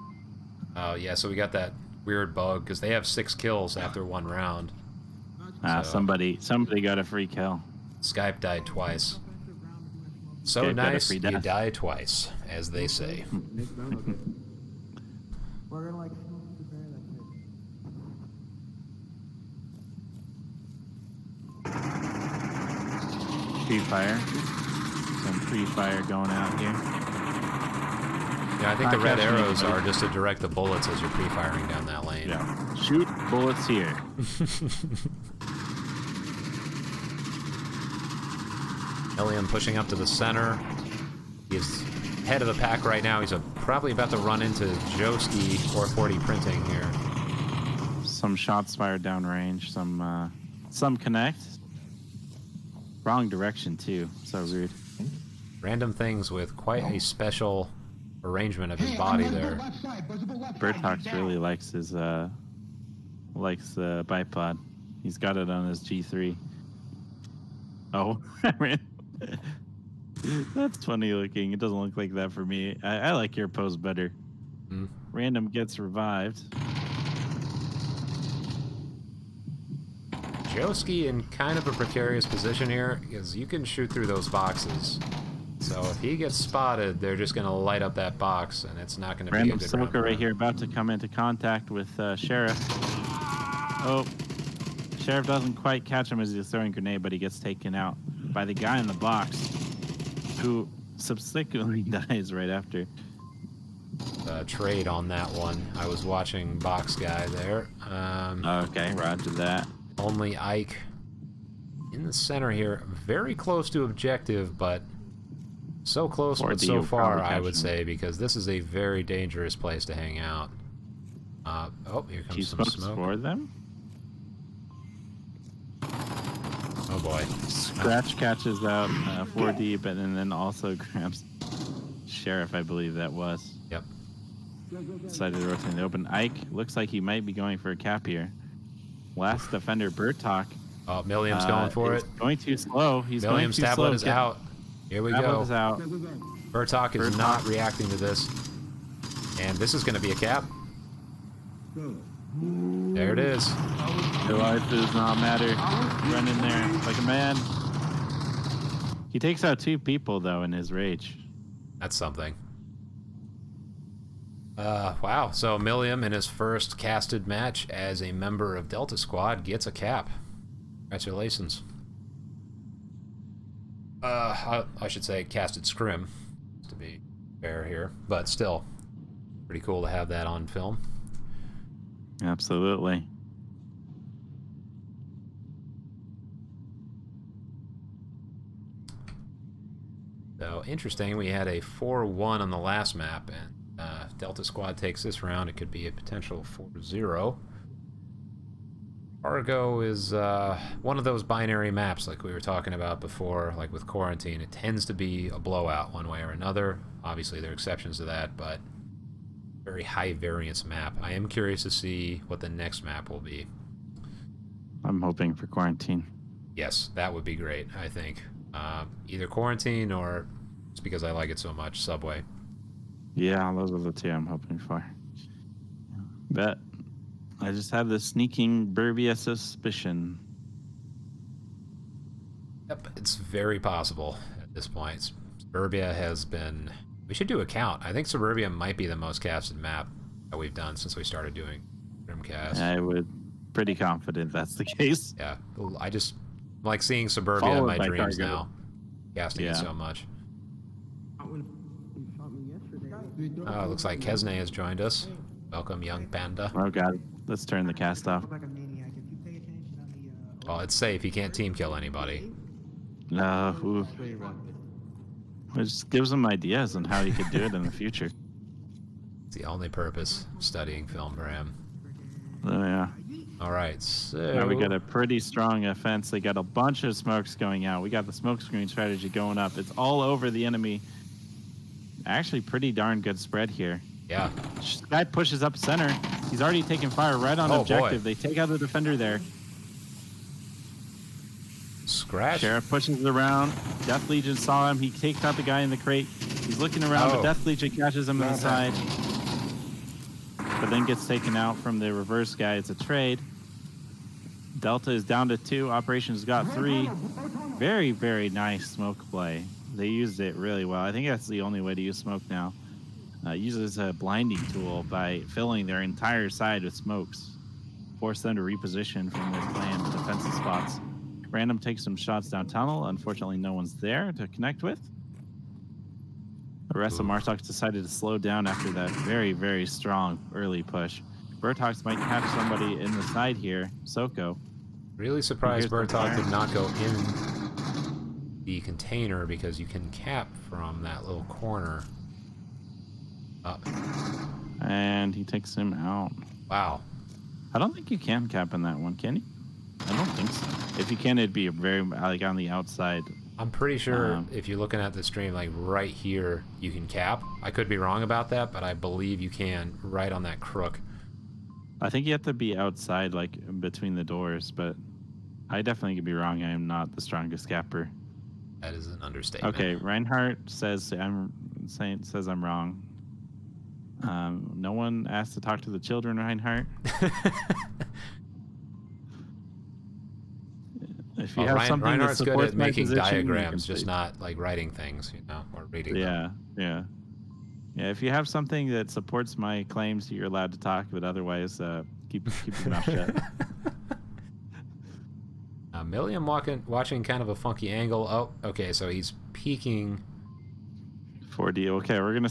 Oh, yeah, so we got that weird bug because they have 6 kills after 1 round. So, somebody got a free kill. Skype died twice. So Skype got a nice, free you death. die twice, as they say. We're gonna like smoke the bear, that's it. Pre-fire. Some pre-fire going out here. Yeah, I think the Not red catching arrows anybody. are just to direct the bullets as you're pre-firing down that lane. Yeah. Shoot bullets here. Milliam pushing up to the center. He's head of the pack right now. He's probably about to run into Joski 440 printing here. Some shots fired downrange. Some connect. Wrong direction too. So rude. Random things with quite a special arrangement of his body there. Bertox really likes his bipod. He's got it on his G3. Oh, that's funny looking. It doesn't look like that for me. I like your pose better. Mm. Random gets revived. Joski in kind of a precarious position here because you can shoot through those boxes. So if he gets spotted, they're just going to light up that box, and it's not going to be a Random good round Soka for right him. here, about to come into contact with Sheriff. Oh, Sheriff doesn't quite catch him as he's throwing a grenade, but he gets taken out by the guy in the box, who subsequently dies right after. Trade on that one. I was watching box guy there. Okay, roger that. Only Ike in the center here, very close to objective, but so close but D so will far, probably I catch would him. say, because this is a very dangerous place to hang out. Oh, here He comes some smokes smoke. for them. Oh boy. Scratch catches out 4 deep, and then also grabs Sheriff, I believe that was. Yep. Decided to rotate in the open. Ike looks like he might be going for a cap here. Last defender, Bertok. Oh, Milliam's going for is it. Going too slow. He's going Milliam's too tablet slow. is out. Here we Tablet go. is out. Bertok is Bertok. not reacting to this. And this is going to be a cap. There it is. Your life does not matter. Run in there like a man. He takes out 2 people, though, in his rage. That's something. Wow. So Milliam, in his first casted match as a member of Delta Squad, gets a cap. Congratulations. I should say casted scrim, to be fair here, but still pretty cool to have that on film. Absolutely. So interesting, we had a 4-1 on the last map, and Delta Squad takes this round. It could be a potential 4-0. Argo is one of those binary maps like we were talking about before, like with Quarantine. It tends to be a blowout one way or another. Obviously, there are exceptions to that, but very high variance map. I am curious to see what the next map will be. I'm hoping for Quarantine. Yes, that would be great, I think. Either Quarantine or, just because I like it so much, Subway. Yeah, those are the 2 I'm hoping for. Bet. I just have this sneaking Burbia suspicion. Yep, it's very possible at this point. Suburbia has been... We should do a count. I think Suburbia might be the most casted map that we've done since we started doing ScrimCast. I would pretty confident that's the case. Yeah, I just like seeing Suburbia in Followed my by dreams Cargo. now. Casting it Yeah. so much. Looks like Kesne has joined us. Welcome, young panda. Oh god, let's turn the cast off. Look like a maniac. If you pay attention on the Well, it's safe. He can't team kill anybody. No, oof. It just gives him ideas on how he could do it in the future. It's the only purpose of studying film for him. Oh, yeah. All right, so Now we got a pretty strong offense. They got a bunch of smokes going out. We got the smoke screen strategy going up. It's all over the enemy. actually pretty darn good spread here. Yeah. Guy pushes up center. He's already taken fire right on objective. Boy. They take out the defender there. Scratch. Sheriff pushes it around. Death Legion saw him. He takes out the guy in the crate. He's looking around, but Death Legion catches him in the side. But then gets taken out from the reverse guy. It's a trade. Delta is down to 2. Operations got 3. Very, very nice smoke play. They used it really well. I think that's the only way to use smoke now. Uses a blinding tool by filling their entire side with smokes. Force them to reposition from their planned defensive spots. Random takes some shots down tunnel. Unfortunately, no one's there to connect with. The rest of Martox decided to slow down after that very, very strong early push. Bertox might catch somebody in the side here. Soko. Really surprised Bertox did not go in the container because you can cap from that little corner up. And he takes him out. Wow. I don't think you can cap in that one, can you? I don't think so. If you can, it'd be very like on the outside. I'm pretty sure if you're looking at the stream, like right here, you can cap. I could be wrong about that, but I believe you can right on that crook. I think you have to be outside, like between the doors, but I definitely could be wrong. I am not the strongest capper. That is an understatement. Okay, Reinhardt says I'm wrong. No one asked to talk to the children, Reinhardt. If you have something Reinhardt's that good supports at my making position, diagrams, just not like writing things, or reading them. Yeah. If you have something that supports my claims, you're allowed to talk, but otherwise, keep your mouth shut. Milliam watching kind of a funky angle. Oh, okay, so he's peeking. 4D. Okay, we're gonna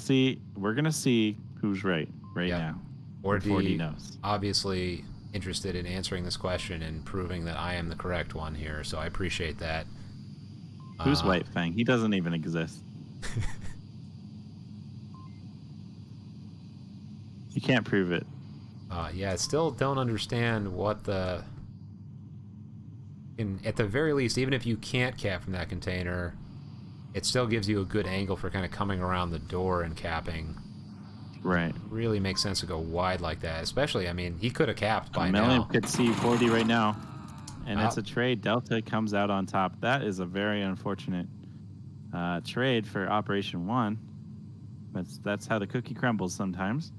see who's right now. 4D knows. Obviously interested in answering this question and proving that I am the correct one here, so I appreciate that. Who's White Fang? He doesn't even exist. You can't prove it. Yeah, I still don't understand what the... at the very least, even if you can't cap from that container, it still gives you a good angle for kind of coming around the door and capping. Right. It really makes sense to go wide like that, especially, I mean, he could have capped by now. Milliam could see 40 right now, and it's a trade. Delta comes out on top. That is a very unfortunate trade for Operation 1. That's how the cookie crumbles sometimes.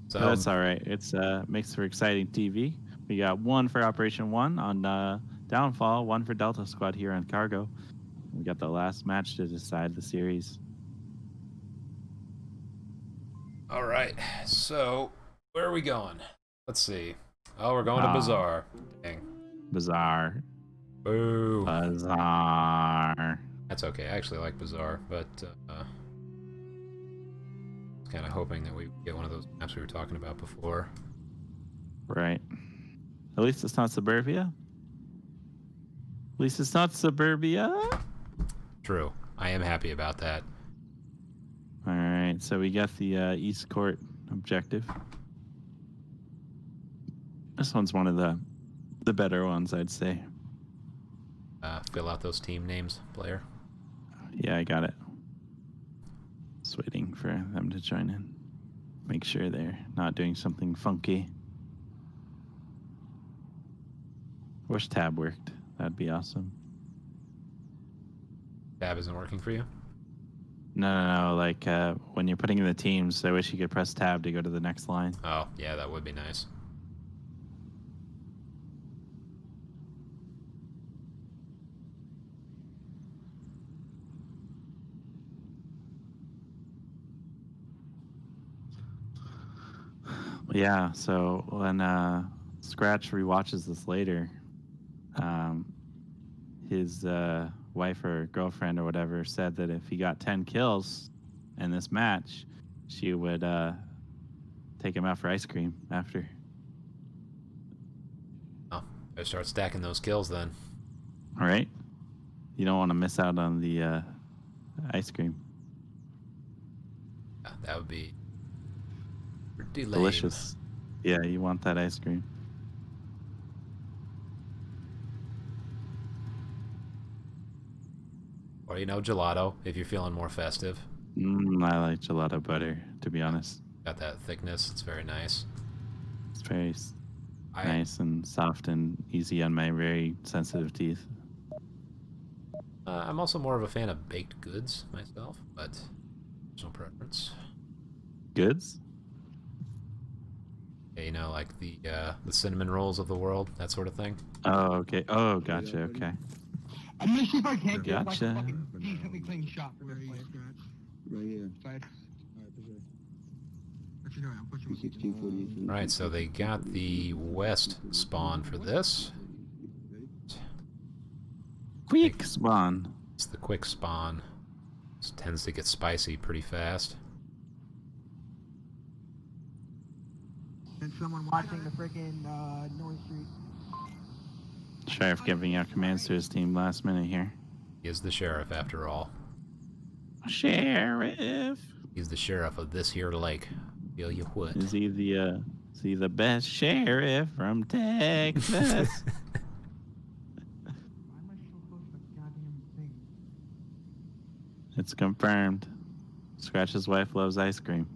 So that's all right. It's makes for exciting TV. We got 1 for Operation 1 on Downfall, 1 for Delta Squad here on Cargo. We got the last match to decide the series. All right, so where are we going? Let's see. Oh, we're going to Bazaar. Dang. Bazaar. Boo. Bazaar. That's okay. I actually like Bazaar, but I was kind of hoping that we get one of those maps we were talking about before. Right. At least it's not Suburbia. At least it's not Suburbia. True. I am happy about that. All right, so we got the East Court objective. This one's one of the better ones, I'd say. Fill out those team names, player. Yeah, I got it. Just waiting for them to join in. Make sure they're not doing something funky. Wish tab worked. That'd be awesome. Tab isn't working for you? No. Like when you're putting in the teams, I wish you could press tab to go to the next line. Oh, yeah, that would be nice. Yeah, so when Scratch rewatches this later, his wife or girlfriend or whatever said that if he got 10 kills in this match, she would take him out for ice cream after. Oh, better start stacking those kills then. All right. You don't want to miss out on the ice cream. Yeah, that would be pretty lame. Delicious. Yeah, you want that ice cream. Or, you know, gelato, if you're feeling more festive. I like gelato better, to be honest. Got that thickness. It's very nice. It's very nice and soft and easy on my very sensitive teeth. I'm also more of a fan of baked goods myself, but there's no preference. Goods? Yeah, you know, like the cinnamon rolls of the world, that sort of thing. Oh, okay. Oh, gotcha. Okay. I'm gonna see if I can't get like Gotcha. a fucking decently clean shot for this place. Right here. Side. Alright, for sure. What you doing? I'm pushing. 1648. Alright, so they got the west spawn for this. Quick spawn. It's the quick spawn. This tends to get spicy pretty fast. And someone watching the freaking North Street. Sheriff giving out commands to his team last minute here. He is the sheriff, after all. Sheriff. He's the sheriff of this here lake. Feel you what? Is he the best sheriff from Texas? Why am I so close to the goddamn thing? It's confirmed. Scratch's wife loves ice cream.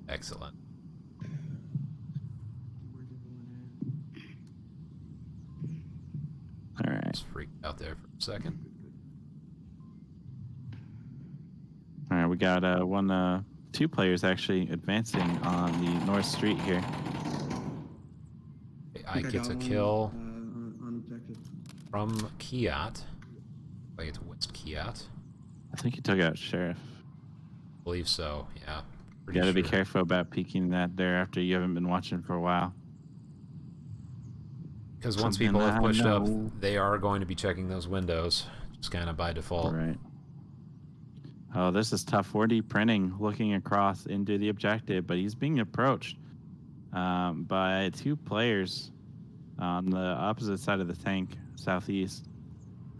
Excellent. Where's everyone All right. Just freaked out there for a second. All right, we got two players actually advancing on the North Street here. Ike gets a kill On objective. from Kiat. Like it's West Kiat. I think he took out Sheriff. I believe so, yeah. You Pretty gotta be sure. careful about peeking that there after you haven't been watching for a while. Because once Something people have I pushed up, know. they are going to be checking those windows. Just kind of by default. Right. Oh, this is tough. 4D printing looking across into the objective, but he's being approached by two players on the opposite side of the tank, southeast.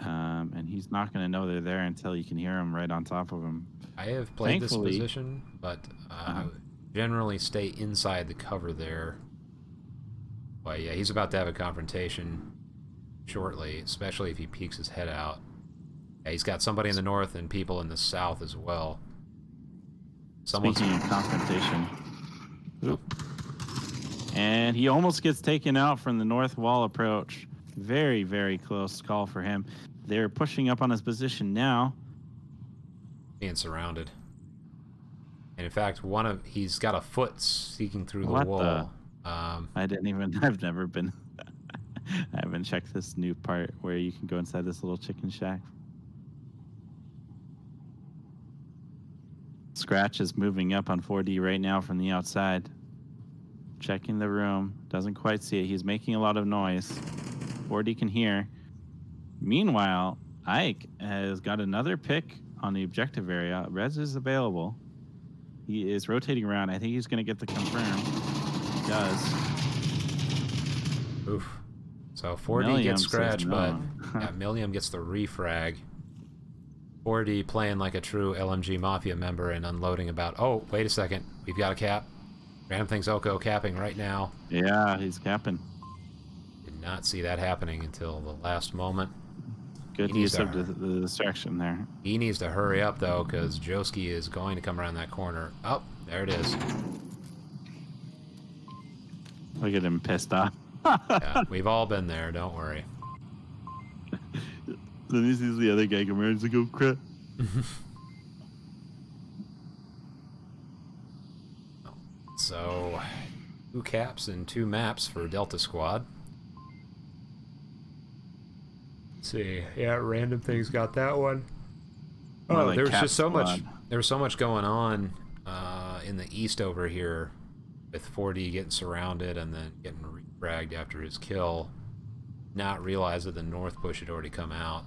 And he's not going to know they're there until you can hear him right on top of him. I have played this Thankfully- position, but I would generally stay inside the cover there. But yeah, he's about to have a confrontation shortly, especially if he peeks his head out. Yeah, he's got somebody in the north and people in the south as well. Someone's Speaking of confrontation. Oop. And he almost gets taken out from the north wall approach. Very, very close call for him. They're pushing up on his position now. being surrounded. And in fact, he's got a foot sneaking through the What the- wall. I've never been. I haven't checked this new part where you can go inside this little chicken shack. Scratch is moving up on 4D right now from the outside. Checking the room. Doesn't quite see it. He's making a lot of noise. 4D can hear. Meanwhile, Ike has got another pick on the objective area. Rez is available. He is rotating around. I think he's going to get the confirm. He does. Oof. So 4D Milliam gets says scratched, no. but yeah, Milliam gets the refrag. 4D playing like a true LMG Mafia member and unloading about, oh, wait a second, we've got a cap. Random Things Oko capping right now. Yeah, he's capping. Did not see that happening until the last moment. Good He needs use of to- the distraction there. He needs to hurry up, though, because Joski is going to come around that corner. Oh, there it is. Look at him pissed off. Yeah, we've all been there, don't worry. Then he sees the other guy come around. He's like, oh, crap. So, 2 caps and 2 maps for Delta Squad. Let's see. Yeah, Random Things got that one. More Oh, like there was Cap just so much. Squad. There was so much going on in the east over here, with 4D getting surrounded and then getting refragged after his kill. Not realize that the north push had already come out.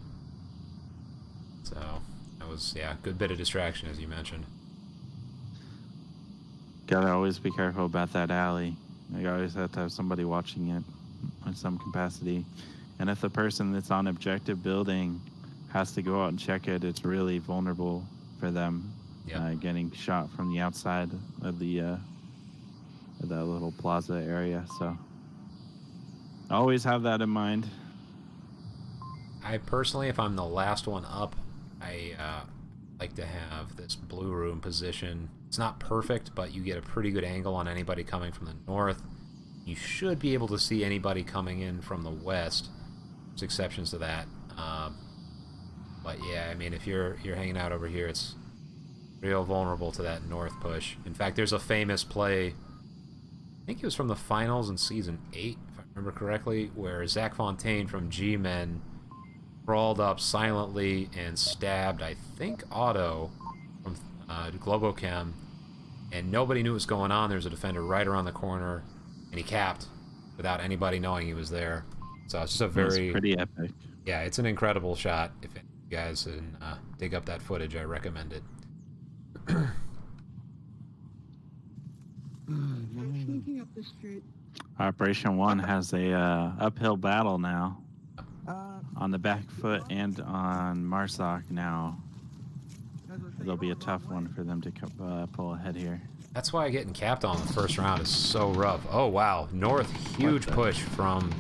So that was good bit of distraction, as you mentioned. Gotta always be careful about that alley. You always have to have somebody watching it in some capacity. And if the person that's on objective building has to go out and check it, it's really vulnerable for them getting shot from the outside of the that little plaza area. So always have that in mind. I personally, if I'm the last one up, I like to have this blue room position. It's not perfect, but you get a pretty good angle on anybody coming from the north. You should be able to see anybody coming in from the west. There's exceptions to that. But yeah, I mean, if you're hanging out over here, it's real vulnerable to that north push. In fact, there's a famous play, I think it was from the finals in Season 8, if I remember correctly, where Zach Fontaine from G-Men crawled up silently and stabbed, I think, Otto from Globochem, and nobody knew what was going on. There's a defender right around the corner, and he capped without anybody knowing he was there. So it's just a very... pretty epic. Yeah, it's an incredible shot. If you guys can dig up that footage, I recommend it. Operation 1 has a uphill battle now. On the back foot and on Marsoc now. It'll be a tough one for them to pull ahead here. That's why getting capped on the first round is so rough. Oh, wow. North, huge push from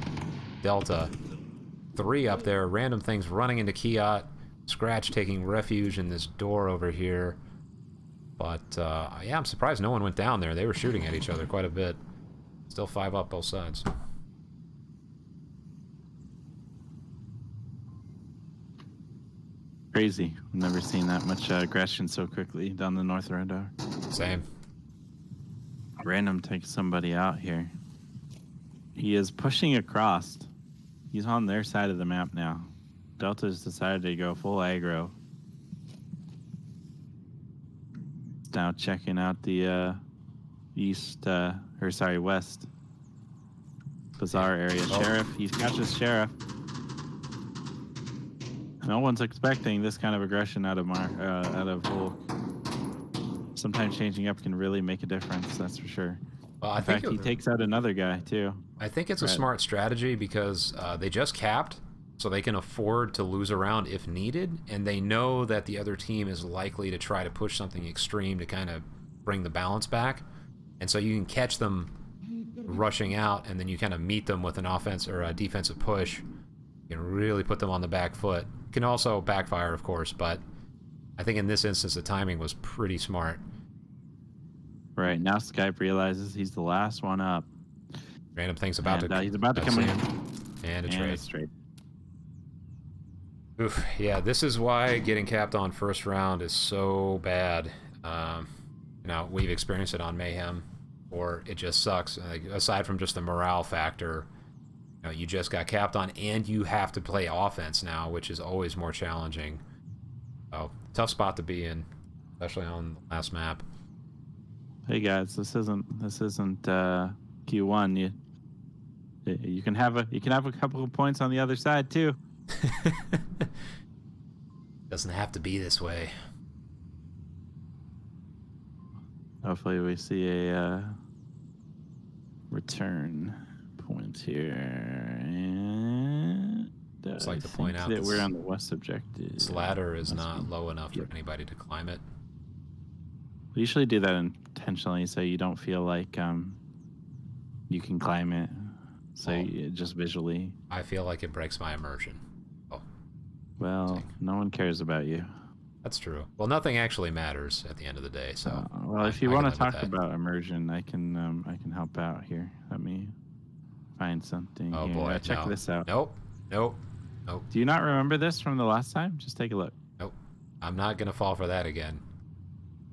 Delta. 3 up there. Random things running into Kiat. Scratch taking refuge in this door over here. But, yeah, I'm surprised no one went down there. They were shooting at each other quite a bit. Still 5 up both sides. Crazy. I've never seen that much aggression so quickly down the North Road. Same. Random takes somebody out here. He is pushing across. He's on their side of the map now. Delta's decided to go full aggro. He's now checking out the west bazaar area. Oh. Sheriff, he's catches Sheriff. No one's expecting this kind of aggression out of Volk. Sometimes changing up can really make a difference, that's for sure. Well, In fact, he takes out another guy, too. I think it's a smart strategy because they just capped, so they can afford to lose a round if needed, and they know that the other team is likely to try to push something extreme to kind of bring the balance back. And so you can catch them rushing out, and then you kind of meet them with an offense or a defensive push. You can really put them on the back foot. Can also backfire, of course, but I think in this instance the timing was pretty smart. Right, now Skype realizes he's the last one up. Random things about to... he's about to come in. And a And trade. Oof, yeah, this is why getting capped on first round is so bad. You know, we've experienced it on Mayhem, or it just sucks. Like, aside from just the morale factor, you know, you just got capped on, and you have to play offense now, which is always more challenging. So, tough spot to be in, especially on the last map. Hey guys, this isn't Q1. You can have a couple of points on the other side too. Doesn't have to be this way. Hopefully we see a return point here. And Just like to point out that we're on the west objective. This ladder is not low enough for anybody to climb it. We usually do that intentionally so you don't feel like you can climb it. So just visually. I feel like it breaks my immersion. Oh. Well, no one cares about you. That's true. Well, nothing actually matters at the end of the day. So. Well, if you want to talk about immersion, I can help out here. Let me find something. Oh here. boy, Check this out. Nope. Do you not remember this from the last time? Just take a look. Nope. I'm not gonna fall for that again.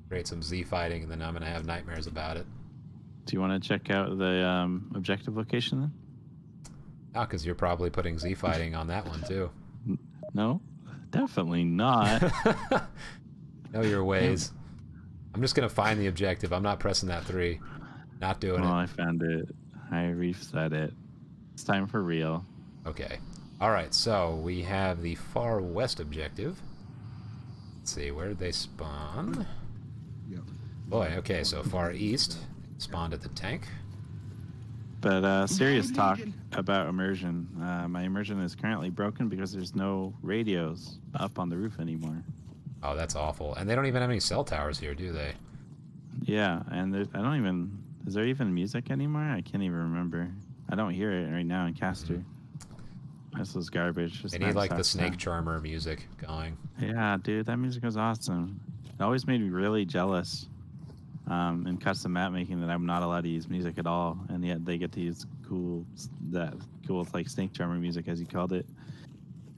Create some Z fighting, and then I'm gonna have nightmares about it. Do you want to check out the objective location then? Ah, because you're probably putting Z fighting on that one too. No, definitely not. Know your ways. I'm just gonna find the objective. I'm not pressing that 3. Not doing it. I found it. I reset it. It's time for real. Okay. All right. So we have the far west objective. Let's see. Where did they spawn? Yep. Boy. Okay. So far east. Spawned at the tank. But serious talk about immersion. My immersion is currently broken because there's no radios up on the roof anymore. Oh, that's awful. And they don't even have any cell towers here, do they? Yeah, and is there even music anymore? I can't even remember. I don't hear it right now in Caster. This was garbage. This They need map like the sucks Snake now. Charmer music going. Yeah, dude, that music was awesome. It always made me really jealous in custom map making that I'm not allowed to use music at all, and yet they get to use cool like Snake Charmer music, as you called it,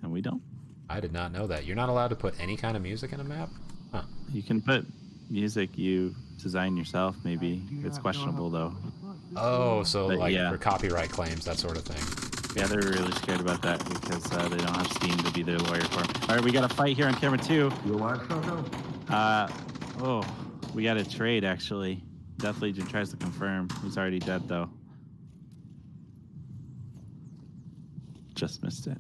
and we don't. I did not know that. You're not allowed to put any kind of music in a map? Huh. You can put music you design yourself, maybe. It's questionable, though. Oh, so But like yeah. for copyright claims, that sort of thing. Yeah, they're really scared about that because they don't have Steam to be their lawyer for. All right, we got a fight here on camera 2. You watch, Coco? Oh, we got a trade, actually. Death Legion tries to confirm. He's already dead, though. Just missed it.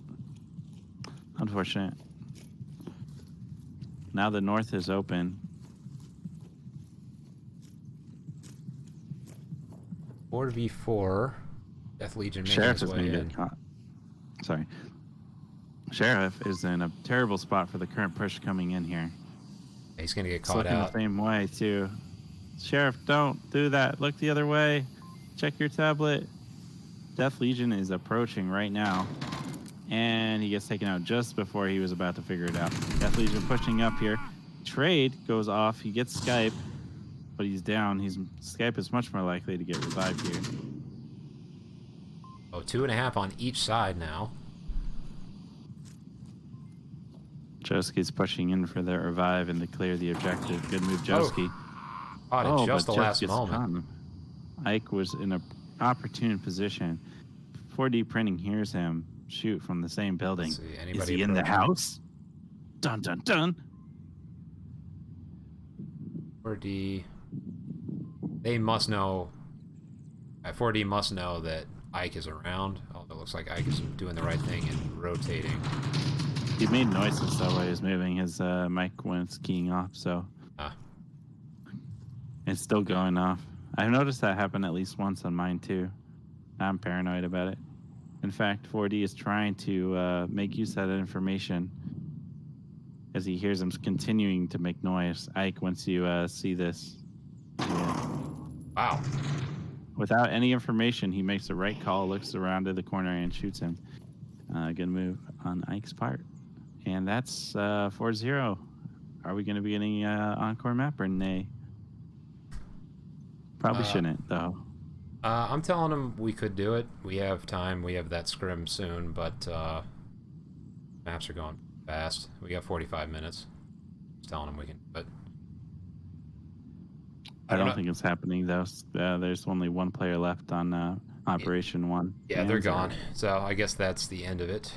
Unfortunate. Now the north is open. 4v4. Death Legion making Sheriff his is way going to in. get caught. Sorry. Sheriff is in a terrible spot for the current push coming in here. He's going to get It's caught looking out. the same way, too. Sheriff, don't do that. Look the other way. Check your tablet. Death Legion is approaching right now. And he gets taken out just before he was about to figure it out. Death Legion pushing up here. Trade goes off. He gets Skype, but he's down. Skype is much more likely to get revived here. Oh, 2.5 on each side now. Joski's pushing in for the revive and to clear the objective. Good move, Joski. Caught at just but the last Joski's moment. gone. Ike was in an opportune position. 4D printing hears him shoot from the same building. Let's see, Is anybody he in the approaching? house? Dun dun dun. 4D. They must know. 4D must know that Ike is around. Although it looks like Ike is doing the right thing and rotating. He made noises though while he was moving. His mic went keying off, so it's still going off. I've noticed that happen at least once on mine too. I'm paranoid about it. In fact, 4D is trying to make use of that information as he hears him continuing to make noise. Ike, once you see this, Wow. without any information, he makes the right call, looks around to the corner, and shoots him. Good move on Ike's part. And that's 4-0. Are we going to be getting Encore map or nay? Probably shouldn't, though. I'm telling him we could do it. We have time. We have that scrim soon, but maps are going fast. We got 45 minutes. Just telling him we can, but I don't think it's happening, though. There's only one player left on Operation 1. Yeah, they're gone. So I guess that's the end of it.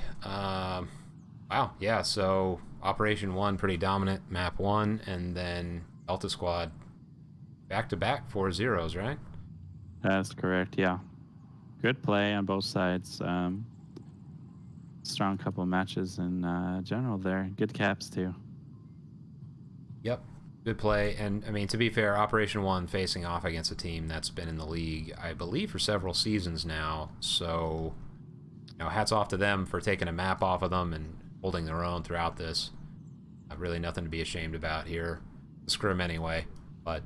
Wow, yeah, so Operation 1 pretty dominant, map 1, and then Delta Squad back-to-back 4-0s, right? That's correct, yeah. Good play on both sides. Strong couple of matches in general there. Good caps, too. Yep, good play. And, I mean, to be fair, Operation 1 facing off against a team that's been in the league, I believe, for several seasons now. So, you know, hats off to them for taking a map off of them and holding their own throughout this. Really nothing to be ashamed about here. The scrim anyway. But,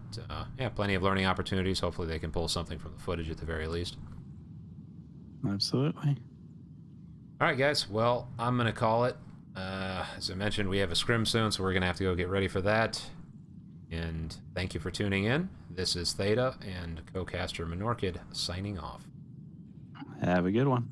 yeah, plenty of learning opportunities. Hopefully they can pull something from the footage at the very least. Absolutely. All right, guys. Well, I'm going to call it. As I mentioned, we have a scrim soon, so we're going to have to go get ready for that. And thank you for tuning in. This is Theta and co-caster Monorchid signing off. Have a good one.